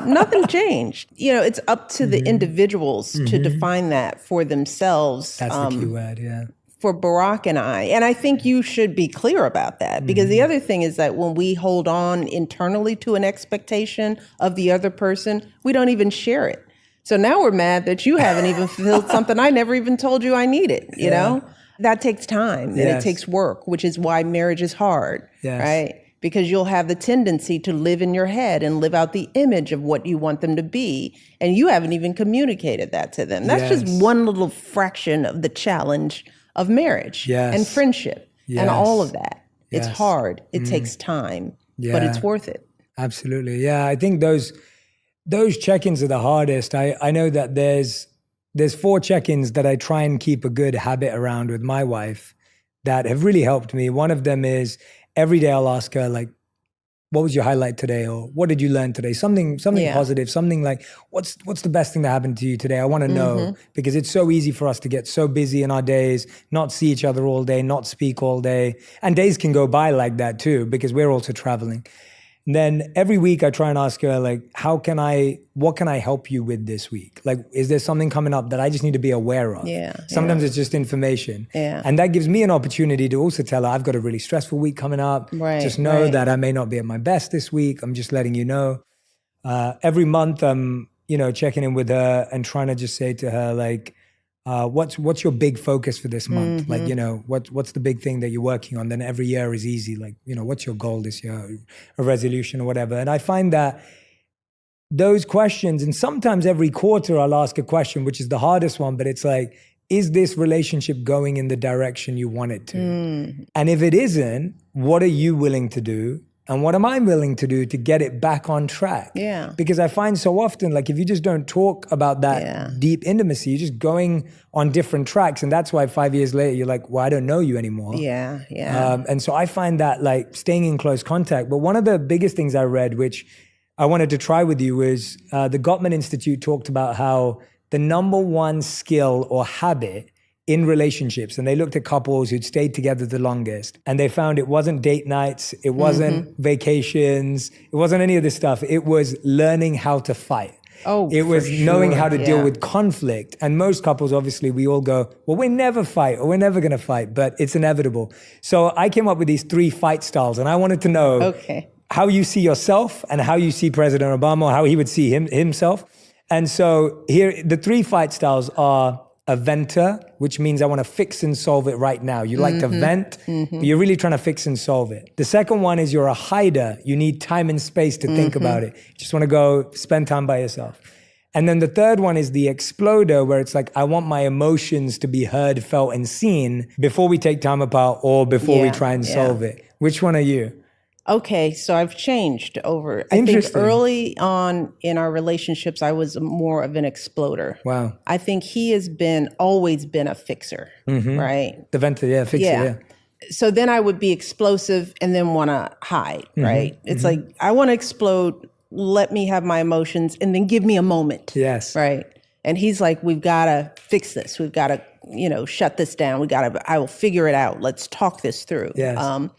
Nothing changed. You know, it's up to the individuals to define that for themselves. that's the key word, yeah. For Barack and I think you should be clear about that, because the other thing is that when we hold on internally to an expectation of the other person, we don't even share it. So now we're mad that you haven't even fulfilled something I never even told you I needed, you know? That takes time and it takes work, which is why marriage is hard, right? Because you'll have the tendency to live in your head and live out the image of what you want them to be. And you haven't even communicated that to them. That's just one little fraction of the challenge of marriage and friendship and all of that. It's hard. It takes time, but it's worth it. Absolutely. Yeah, I think those check-ins are the hardest. I know that there's 4 check-ins that I try and keep a good habit around with my wife that have really helped me. One of them is every day I'll ask her, like, what was your highlight today? Or what did you learn today? Something positive, something like, what's the best thing that happened to you today? I want to know, because it's so easy for us to get so busy in our days, not see each other all day, not speak all day. And days can go by like that too, because we're also traveling. And then every week I try and ask her, like, what can I help you with this week? Like, is there something coming up that I just need to be aware of? Sometimes it's just information. And that gives me an opportunity to also tell her, I've got a really stressful week coming up. Just know that I may not be at my best this week. I'm just letting you know. Every month I'm, checking in with her and trying to just say to her, like, what's your big focus for this month? Like, what's the big thing that you're working on? Then every year is easy. Like, what's your goal this year? A resolution or whatever. And I find that those questions, and sometimes every quarter I'll ask a question, which is the hardest one, but it's like, is this relationship going in the direction you want it to? And if it isn't, what are you willing to do? And what am I willing to do to get it back on track? Because I find so often, like, if you just don't talk about that deep intimacy, you're just going on different tracks. And that's why 5 years later, you're like, well, I don't know you anymore. And so I find that, like, staying in close contact. But one of the biggest things I read, which I wanted to try with you, is the Gottman Institute talked about how the number one skill or habit in relationships, and they looked at couples who'd stayed together the longest, and they found it wasn't date nights, it wasn't vacations, it wasn't any of this stuff. It was learning how to fight. It was knowing how to deal with conflict. And most couples, obviously, we all go, well, we never fight, or we're never going to fight, but it's inevitable. So I came up with these 3 fight styles, and I wanted to know how you see yourself and how you see President Obama, or how he would see himself. And so here, the 3 fight styles are a venter, which means I want to fix and solve it right now. You like to vent, but you're really trying to fix and solve it. The second one is you're a hider. You need time and space to think about it. You just want to go spend time by yourself. And then the third one is the exploder, where it's like, I want my emotions to be heard, felt, and seen before we take time apart or before we try and solve it. Which one are you? Okay, so I've changed over. I think early on in our relationships, I was more of an exploder. Wow. I think he has always been a fixer, right? The venter, fixer, So then I would be explosive and then want to hide, right? It's like, I want to explode, let me have my emotions, and then give me a moment. Yes. Right? And he's like, we've got to fix this. We've got to, shut this down. I will figure it out. Let's talk this through. Yes.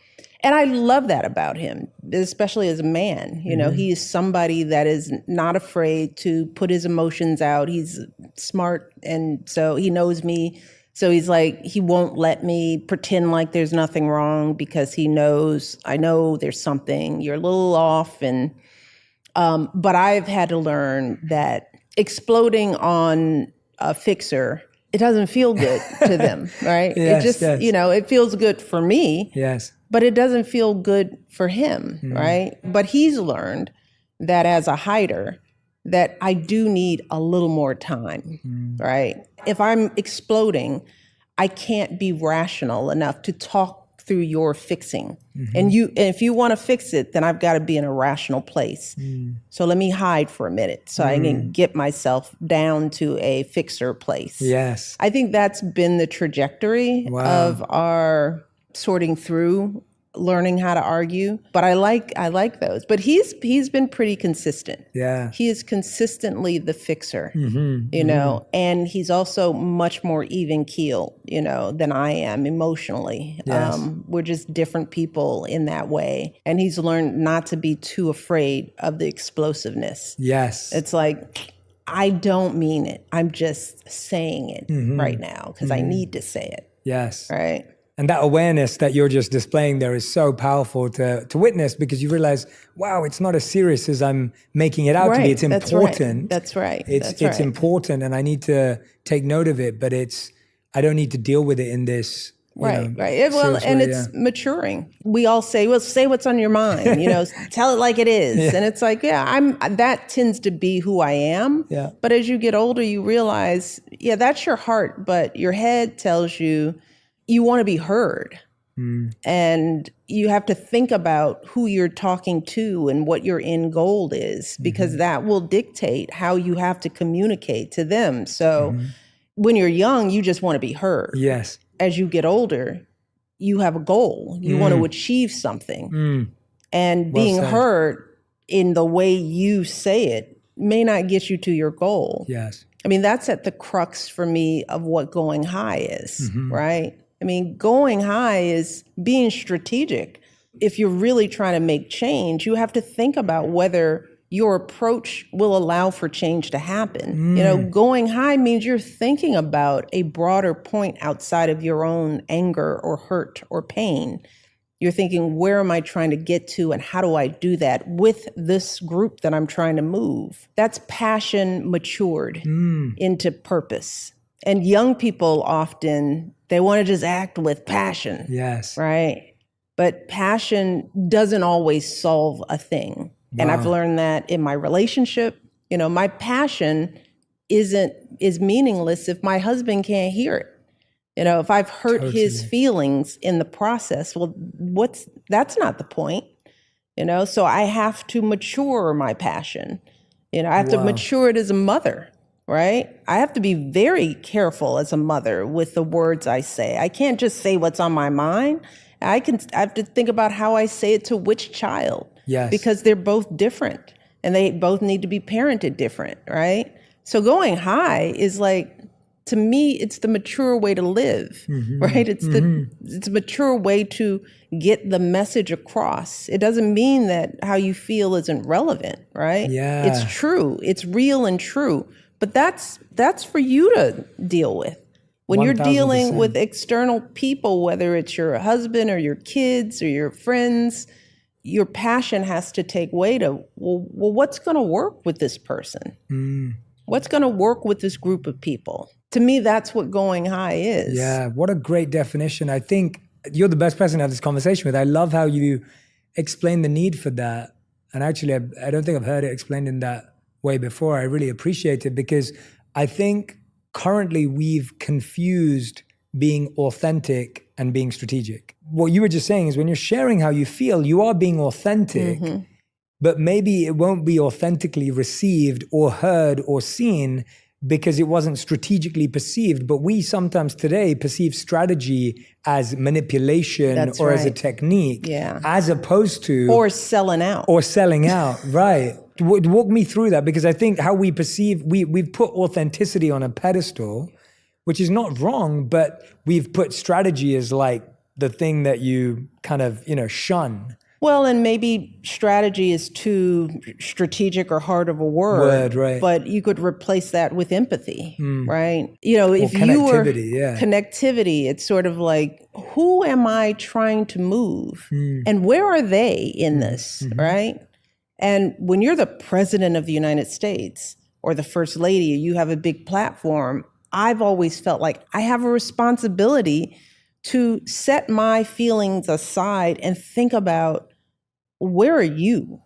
And I love that about him, especially as a man. He is somebody that is not afraid to put his emotions out. He's smart, and so he knows me. So he's like, he won't let me pretend like there's nothing wrong, because he knows, I know there's something, you're a little off. And but I've had to learn that exploding on a fixer it doesn't feel good to them, right? Yes, it just, yes. it feels good for me, Yes. but it doesn't feel good for him, right? But he's learned that as a hider, that I do need a little more time, right? If I'm exploding, I can't be rational enough to talk through your fixing. And if you want to fix it, then I've got to be in a rational place. So let me hide for a minute so I can get myself down to a fixer place. Yes. I think that's been the trajectory of our sorting through learning how to argue. But I like those. But he's been pretty consistent. Yeah. He is consistently the fixer, and he's also much more even keel, than I am emotionally. Yes. We're just different people in that way. And he's learned not to be too afraid of the explosiveness. Yes. It's like, I don't mean it. I'm just saying it right now because I need to say it. Yes. Right. And that awareness that you're just displaying there is so powerful to witness, because you realize, wow, it's not as serious as I'm making it out to be. It's important. That's right. It's important, and I need to take note of it, but I don't need to deal with it in this. Right. Well, serious and way, it's maturing. We all say, well, say what's on your mind, tell it like it is. And it's like, that tends to be who I am. Yeah. But as you get older, you realize, that's your heart, but your head tells you, you want to be heard. And you have to think about who you're talking to and what your end goal is, because that will dictate how you have to communicate to them. So when you're young, you just want to be heard. Yes. As you get older, you have a goal. You want to achieve something. And being heard in the way you say it may not get you to your goal. Yes. I mean, that's at the crux for me of what going high is, right? I mean, going high is being strategic. If you're really trying to make change, you have to think about whether your approach will allow for change to happen. Going high means you're thinking about a broader point outside of your own anger or hurt or pain. You're thinking, where am I trying to get to, and how do I do that with this group that I'm trying to move? That's passion matured into purpose. And young people often, they want to just act with passion. Yes. Right? But passion doesn't always solve a thing. And I've learned that in my relationship. My passion is meaningless if my husband can't hear it. If I've hurt his feelings in the process, well, that's not the point. So I have to mature my passion. I have to mature it as a mother, right? I have to be very careful as a mother with the words I say. I can't just say what's on my mind. I have to think about how I say it to which child. Yes. Because they're both different and they both need to be parented different, right? So going high is like, to me, it's the mature way to live, right? It's a mature way to get the message across. It doesn't mean that how you feel isn't relevant, right? Yeah. It's true. It's real and true. But that's for you to deal with. When you're dealing 1000%. with external people, whether it's your husband or your kids or your friends, your passion has to take weight of, well, what's going to work with this person? What's going to work with this group of people? To me, that's what going high is. Yeah, what a great definition. I think you're the best person to have this conversation with. I love how you explain the need for that. And actually, I don't think I've heard it explained in that way before. I really appreciate it, because I think currently we've confused being authentic and being strategic. What you were just saying is when you're sharing how you feel, you are being authentic, but maybe it won't be authentically received or heard or seen because it wasn't strategically perceived. But we sometimes today perceive strategy as manipulation That's or as a right. technique, Yeah. as opposed to... Or selling out. Or selling out, right. Walk me through that, because I think how we perceive, we've put authenticity on a pedestal, which is not wrong, but we've put strategy as like the thing that you kind of, shun. Well, and maybe strategy is too strategic or hard of a word, right. But you could replace that with empathy, right? If you were connectivity, connectivity, it's sort of like, who am I trying to move? And where are they in this, right? And when you're the president of the United States or the first lady, you have a big platform, I've always felt like I have a responsibility to set my feelings aside and think about, where are you?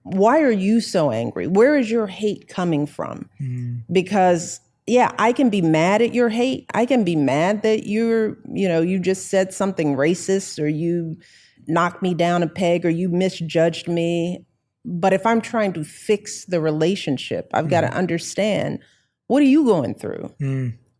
Why are you so angry? Where is your hate coming from? Because yeah, I can be mad at your hate. I can be mad that you just said something racist, or you knocked me down a peg, or you misjudged me. But if I'm trying to fix the relationship, I've got to understand, what are you going through?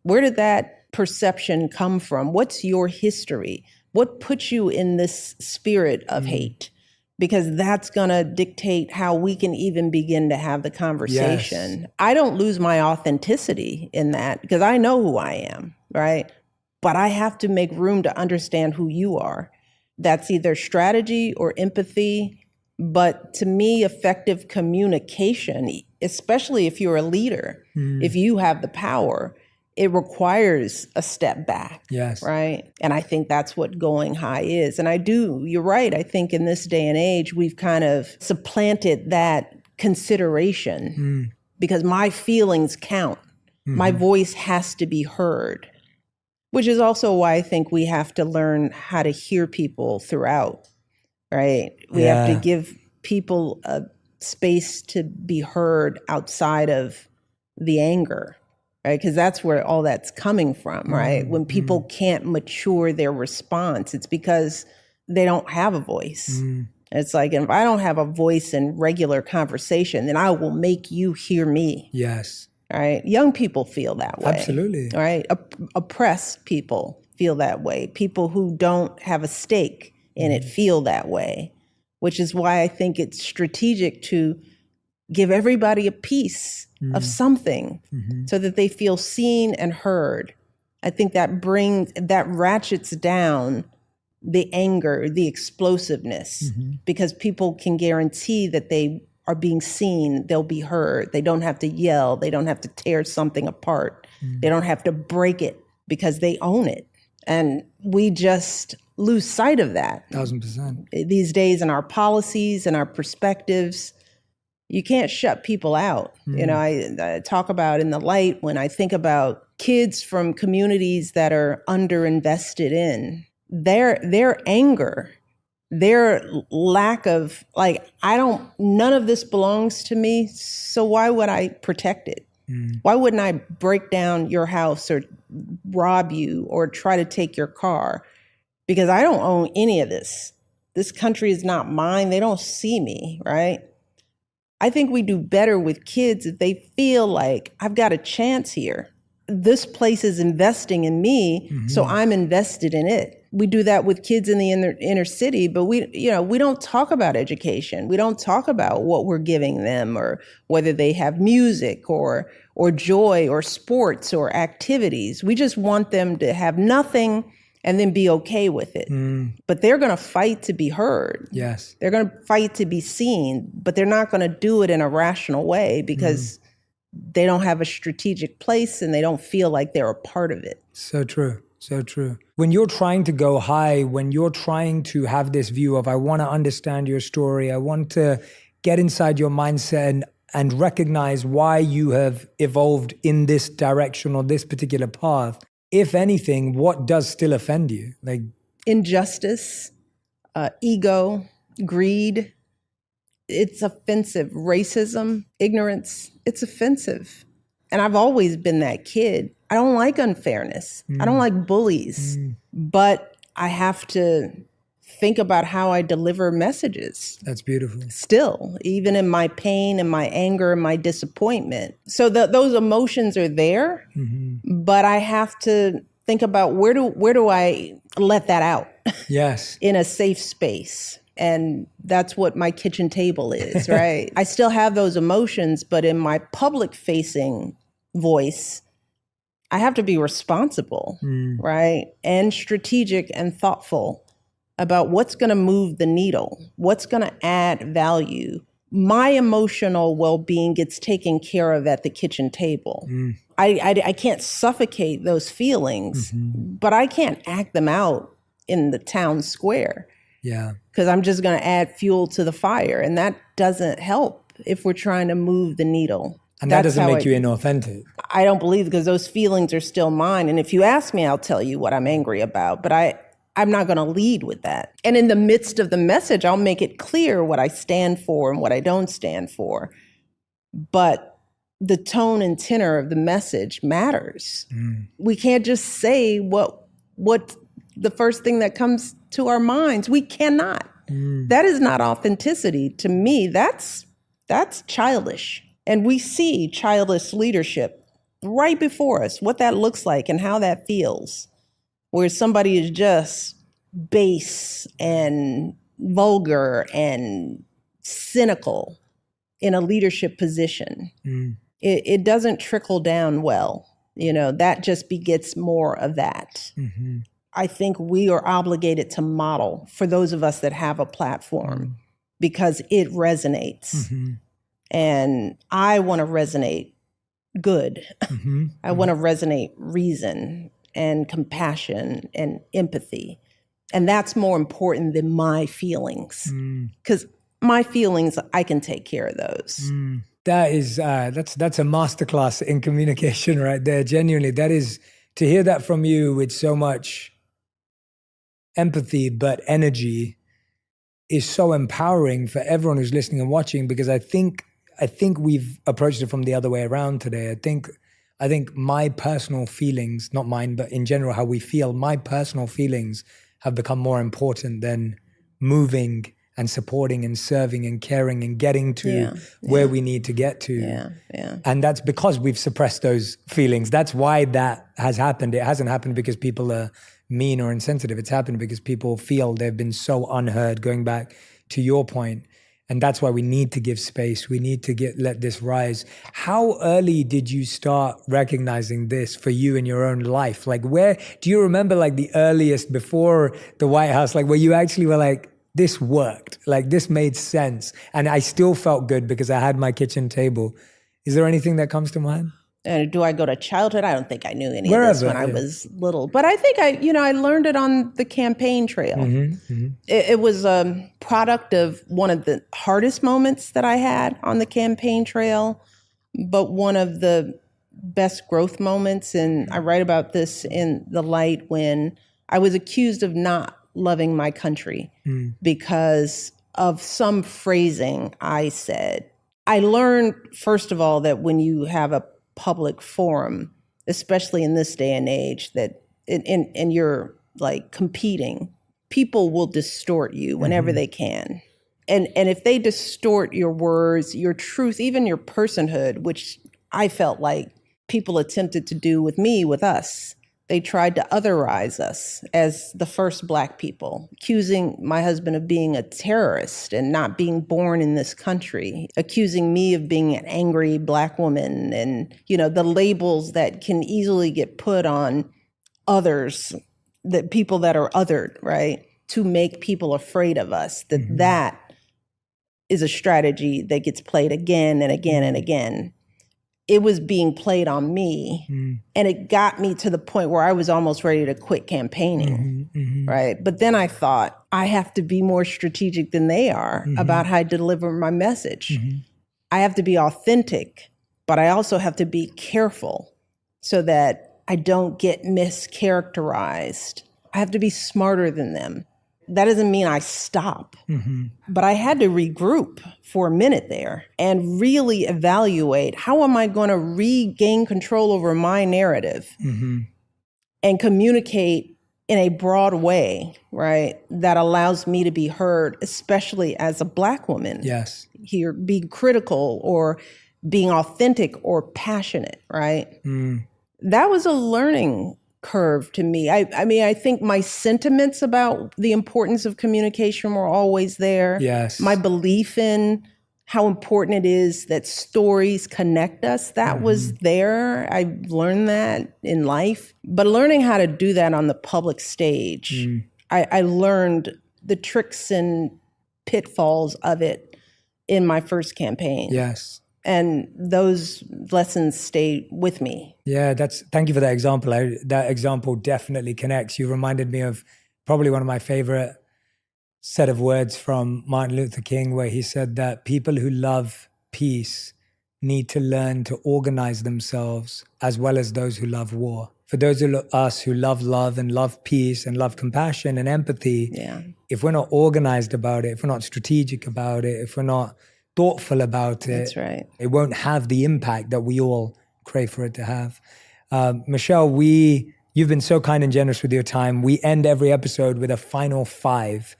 Where did that perception come from? What's your history? What puts you in this spirit of hate? Because that's going to dictate how we can even begin to have the conversation. Yes. I don't lose my authenticity in that, because I know who I am, right? But I have to make room to understand who you are. That's either strategy or empathy. But to me, effective communication, especially if you're a leader, if you have the power, it requires a step back. Yes. Right. And I think that's what going high is. And you're right. I think in this day and age, we've kind of supplanted that consideration because my feelings count. My voice has to be heard, which is also why I think we have to learn how to hear people throughout. Right. We have to give people a space to be heard outside of the anger. Right, because that's where all that's coming from, right? When people can't mature their response, it's because they don't have a voice. It's like, if I don't have a voice in regular conversation, then I will make you hear me. Yes. Right? Young people feel that way. Absolutely. Right? Oppressed people feel that way. People who don't have a stake in it feel that way, which is why I think it's strategic to give everybody a piece of something so that they feel seen and heard. I think that ratchets down the anger, the explosiveness, because people can guarantee that they are being seen, they'll be heard. They don't have to yell. They don't have to tear something apart. They don't have to break it because they own it. And we just lose sight of that. 1000%. These days in our policies and our perspectives, you can't shut people out. I talk about in the light when I think about kids from communities that are underinvested in, their anger, their lack of, none of this belongs to me, so why would I protect it? Why wouldn't I break down your house or rob you or try to take your car? Because I don't own any of this. This country is not mine. They don't see me, right? I think we do better with kids if they feel like, I've got a chance here. This place is investing in me, so I'm invested in it. We do that with kids in the inner city, but we don't talk about education. We don't talk about what we're giving them, or whether they have music or joy or sports or activities. We just want them to have nothing and then be okay with it. But they're going to fight to be heard. Yes. They're going to fight to be seen, but they're not going to do it in a rational way because they don't have a strategic place and they don't feel like they're a part of it. So true. So true. When you're trying to go high, when you're trying to have this view of, I want to understand your story, I want to get inside your mindset and recognize why you have evolved in this direction or this particular path, if anything, what does still offend you? Like injustice, ego, greed. It's offensive. Racism, ignorance, it's offensive. And I've always been that kid. I don't like unfairness. I don't like bullies. But I have to think about how I deliver messages. That's beautiful. Still, even in my pain and my anger and my disappointment. So those emotions are there, but I have to think about where do I let that out? Yes. In a safe space. And that's what my kitchen table is, right? I still have those emotions, but in my public facing voice, I have to be responsible, right? And strategic and thoughtful about what's going to move the needle, what's going to add value. My emotional well-being gets taken care of at the kitchen table. I can't suffocate those feelings, but I can't act them out in the town square. Yeah. Because I'm just going to add fuel to the fire. And that doesn't help if we're trying to move the needle. And that That's doesn't how make you inauthentic. I don't believe, because those feelings are still mine. And if you ask me, I'll tell you what I'm angry about. But I'm not going to lead with that. And in the midst of the message, I'll make it clear what I stand for and what I don't stand for. But the tone and tenor of the message matters. We can't just say what the first thing that comes to our minds. We cannot. That is not authenticity. To me, that's childish. And we see childish leadership right before us, what that looks like and how that feels, where somebody is just base and vulgar and cynical in a leadership position. It doesn't trickle down well. That just begets more of that. I think we are obligated to model for those of us that have a platform because it resonates. And I want to resonate good. I want to resonate reason and compassion and empathy. And that's more important than my feelings. Because my feelings, I can take care of those. That is, that's a masterclass in communication right there. Genuinely, that is, to hear that from you with so much empathy, but energy, is so empowering for everyone who's listening and watching, because I think we've approached it from the other way around today. I think my personal feelings, not mine, but in general, how we feel, my personal feelings have become more important than moving and supporting and serving and caring and getting to where we need to get to. And that's because we've suppressed those feelings. That's why that has happened. It hasn't happened because people are mean or insensitive. It's happened because people feel they've been so unheard, going back to your point. And that's why we need to give space. We need to let this rise. How early did you start recognizing this for you in your own life? Like, where do you remember, like, the earliest before the White House, like, where you actually were like, this worked, like, this made sense, and I still felt good because I had my kitchen table? Is there anything that comes to mind? And do I go to childhood? I don't think I knew any of this when I was little. But I think I learned it on the campaign trail. It was a product of one of the hardest moments that I had on the campaign trail, but one of the best growth moments. And I write about this in The Light, when I was accused of not loving my country because of some phrasing I said. I learned, first of all, that when you have a public forum, especially in this day and age, that and you're like competing, people will distort you whenever they can. And if they distort your words, your truth, even your personhood, which I felt like people attempted to do with me, with us. They tried to otherize us as the first Black people, accusing my husband of being a terrorist and not being born in this country, accusing me of being an angry Black woman, and, the labels that can easily get put on others, that people that are othered, right? To make people afraid of us, that is a strategy that gets played again and again and again. It was being played on me, and it got me to the point where I was almost ready to quit campaigning, right? But then I thought, I have to be more strategic than they are about how I deliver my message. I have to be authentic, but I also have to be careful so that I don't get mischaracterized. I have to be smarter than them. That doesn't mean I stop, but I had to regroup for a minute there and really evaluate, how am I going to regain control over my narrative and communicate in a broad way, right, that allows me to be heard, especially as a Black woman. Yes. Here, being critical or being authentic or passionate, right? That was a learning curve to me. I mean, I think my sentiments about the importance of communication were always there. Yes. My belief in how important it is that stories connect us, that was there. I learned that in life. But learning how to do that on the public stage, I learned the tricks and pitfalls of it in my first campaign. Yes. And those lessons stayed with me. Yeah, thank you for that example. That example definitely connects. You reminded me of probably one of my favorite set of words from Martin Luther King, where he said that people who love peace need to learn to organize themselves as well as those who love war. For those of us who love love and love peace and love compassion and empathy, if we're not organized about it, if we're not strategic about it, if we're not thoughtful about it, That's right. it won't have the impact that we all crave for it to have. Michelle, you've been so kind and generous with your time. We end every episode with a final 5.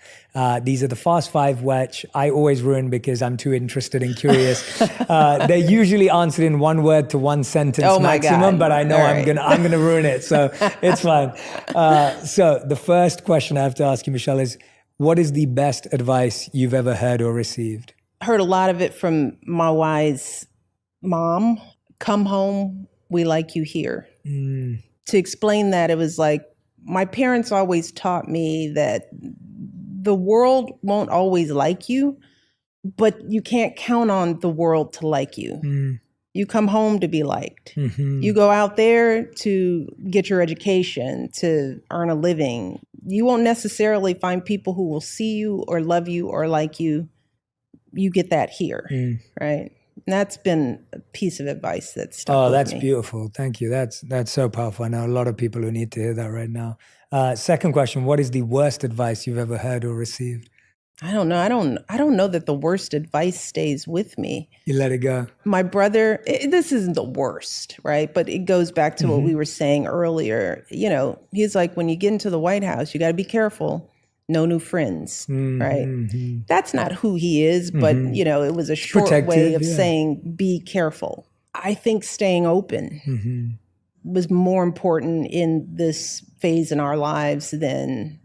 These are the fast 5, which I always ruin because I'm too interested and curious. They're usually answered in 1 word to 1 sentence maximum, but I know I'm gonna ruin it, so it's fine. So the first question I have to ask you, Michelle, is what is the best advice you've ever heard or received? Heard a lot of it from my wise mom. Come home, we like you here. To explain that, it was like, my parents always taught me that the world won't always like you, but you can't count on the world to like you. You come home to be liked. You go out there to get your education, to earn a living. You won't necessarily find people who will see you or love you or like you. You get that here, right? And that's been a piece of advice that's stuck with me. That's beautiful. Thank you. That's so powerful. I know a lot of people who need to hear that right now. Second question, what is the worst advice you've ever heard or received? I don't know. I don't know that the worst advice stays with me. You let it go. My brother, this isn't the worst, right? But it goes back to what we were saying earlier. You know, he's like, when you get into the White House, you got to be careful. No new friends, right? That's not who he is, but you know, it was a short way of saying, be careful. I think staying open was more important in this phase in our lives than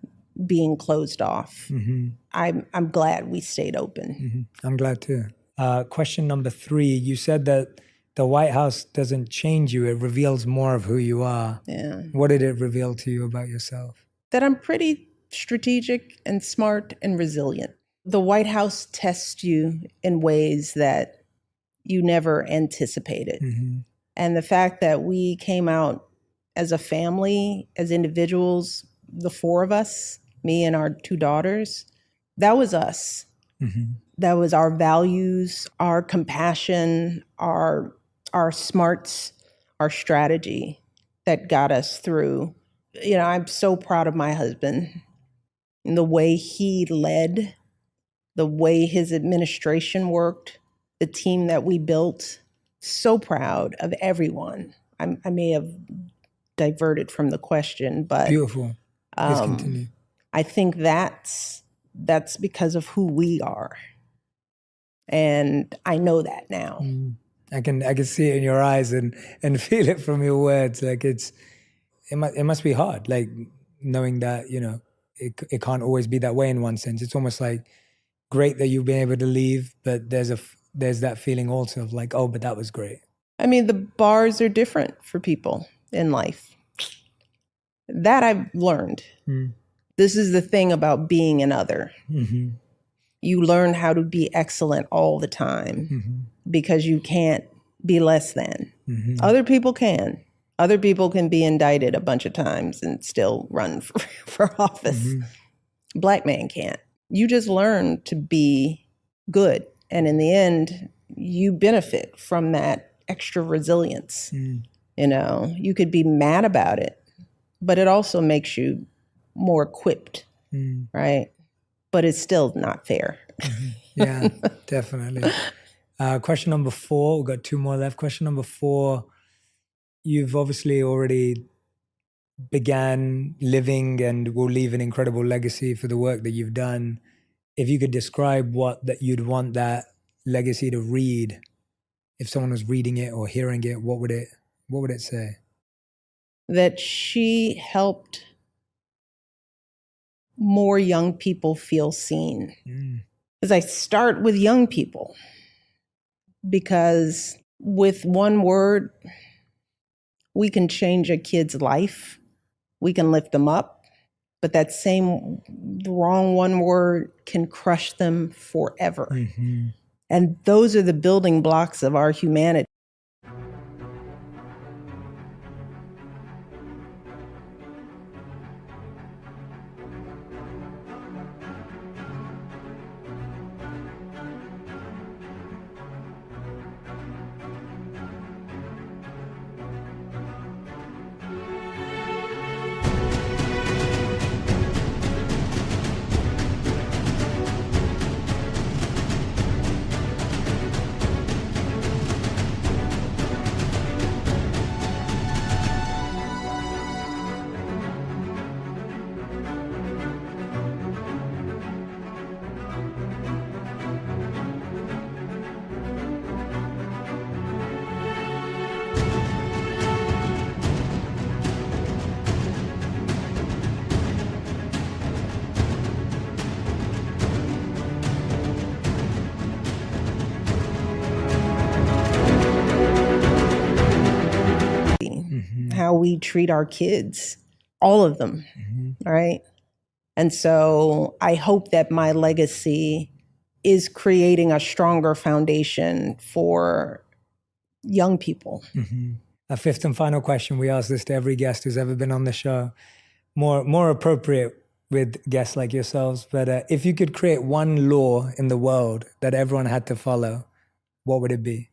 being closed off. I'm glad we stayed open. I'm glad too. Question number 3, you said that the White House doesn't change you, it reveals more of who you are. Yeah. What did it reveal to you about yourself? That I'm pretty strategic and smart and resilient. The White House tests you in ways that you never anticipated. And the fact that we came out as a family, as individuals, the 4 of us, me and our 2 daughters, that was us. That was our values, our compassion, our smarts, our strategy that got us through. You know, I'm so proud of my husband and the way he led, the way his administration worked, the team that we built. So proud of everyone. I may have diverted from the question, but beautiful. Please continue. I think that's because of who we are. And I know that now. I can see it in your eyes and feel it from your words. Like it must be hard, like knowing that, you know, it can't always be that way in one sense. It's almost like great that you've been able to leave, but there's that feeling also of like, oh, but that was great. I mean, the bars are different for people in life. That I've learned. This is the thing about being an other. You learn how to be excellent all the time because you can't be less than. Other people can. Other people can be indicted a bunch of times and still run for office. Black man can't. You just learn to be good. And in the end, you benefit from that extra resilience. You know, you could be mad about it, but it also makes you more equipped, right? But it's still not fair. Yeah, definitely. Question number 4, we've got 2 more left. Question number 4, you've obviously already began living and will leave an incredible legacy for the work that you've done. If you could describe that you'd want that legacy to read, if someone was reading it or hearing it, what would it say? That she helped more young people feel seen. Because I start with young people, because with one word, we can change a kid's life. We can lift them up, but that same wrong one word can crush them forever. And those are the building blocks of our humanity. we treat our kids, all of them, right? And so I hope that my legacy is creating a stronger foundation for young people. A fifth and final question. We ask this to every guest who's ever been on the show. More appropriate with guests like yourselves. But if you could create one law in the world that everyone had to follow, what would it be?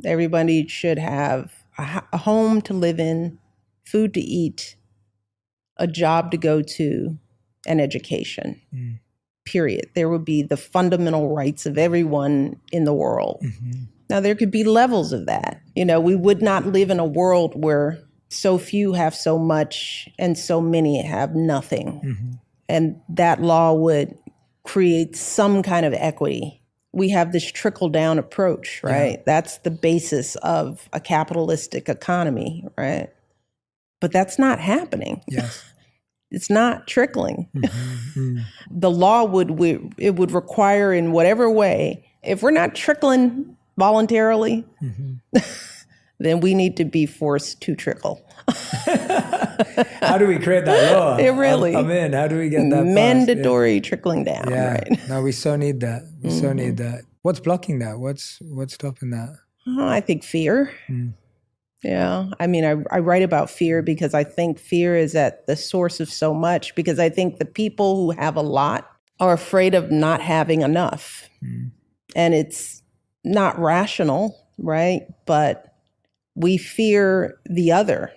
Everybody should have a home to live in, food to eat, a job to go to, and education. Period. There would be the fundamental rights of everyone in the world. Now, there could be levels of that. You know, we would not live in a world where so few have so much and so many have nothing. And that law would create some kind of equity. We have this trickle-down approach, right? Yeah. That's the basis of a capitalistic economy, right? But that's not happening. Yes. It's not trickling. The law would require in whatever way, if we're not trickling voluntarily, then we need to be forced to trickle. How do we create that law? It really. I'm in. How do we get that mandatory trickling down? Yeah. Right? No, we so need that. We so need that. What's blocking that? What's stopping that? I think fear. Yeah. I mean, I write about fear because I think fear is at the source of so much, because I think the people who have a lot are afraid of not having enough. And it's not rational, right? But we fear the other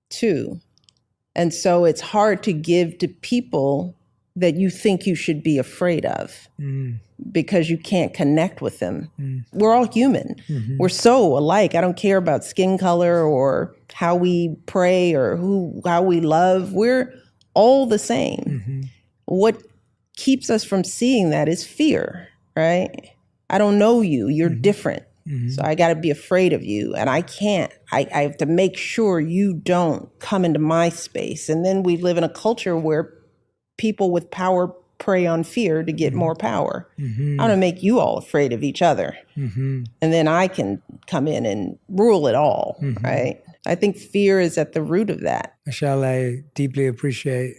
too. And so it's hard to give to people that you think you should be afraid of because you can't connect with them. We're all human. We're so alike. I don't care about skin color or how we pray or how we love. We're all the same. What keeps us from seeing that is fear, right? I don't know you. You're different. So I got to be afraid of you. And I can't. I have to make sure you don't come into my space. And then we live in a culture where people with power prey on fear to get more power. I'm going to make you all afraid of each other. And then I can come in and rule it all, right? I think fear is at the root of that. Michelle, I deeply appreciate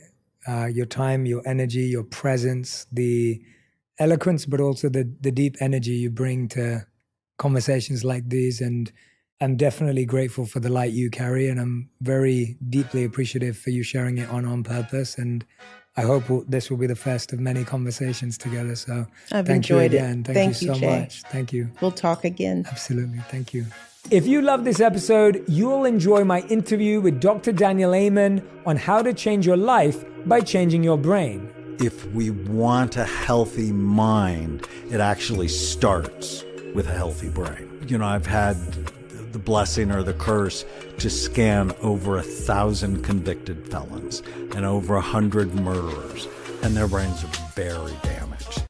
your time, your energy, your presence, the eloquence, but also the deep energy you bring to conversations like these. And I'm definitely grateful for the light you carry, and I'm very deeply appreciative for you sharing it on purpose. And I hope this will be the first of many conversations together. So I've thank enjoyed you again. it. Thank you so Jay. much. Thank you. We'll talk again. Absolutely. Thank you. If you love this episode, you'll enjoy my interview with Dr. Daniel Amen on how to change your life by changing your brain. If we want a healthy mind, it actually starts with a healthy brain. You know, I've had the blessing or the curse to scan over 1,000 convicted felons and over 100 murderers, and their brains are very damaged.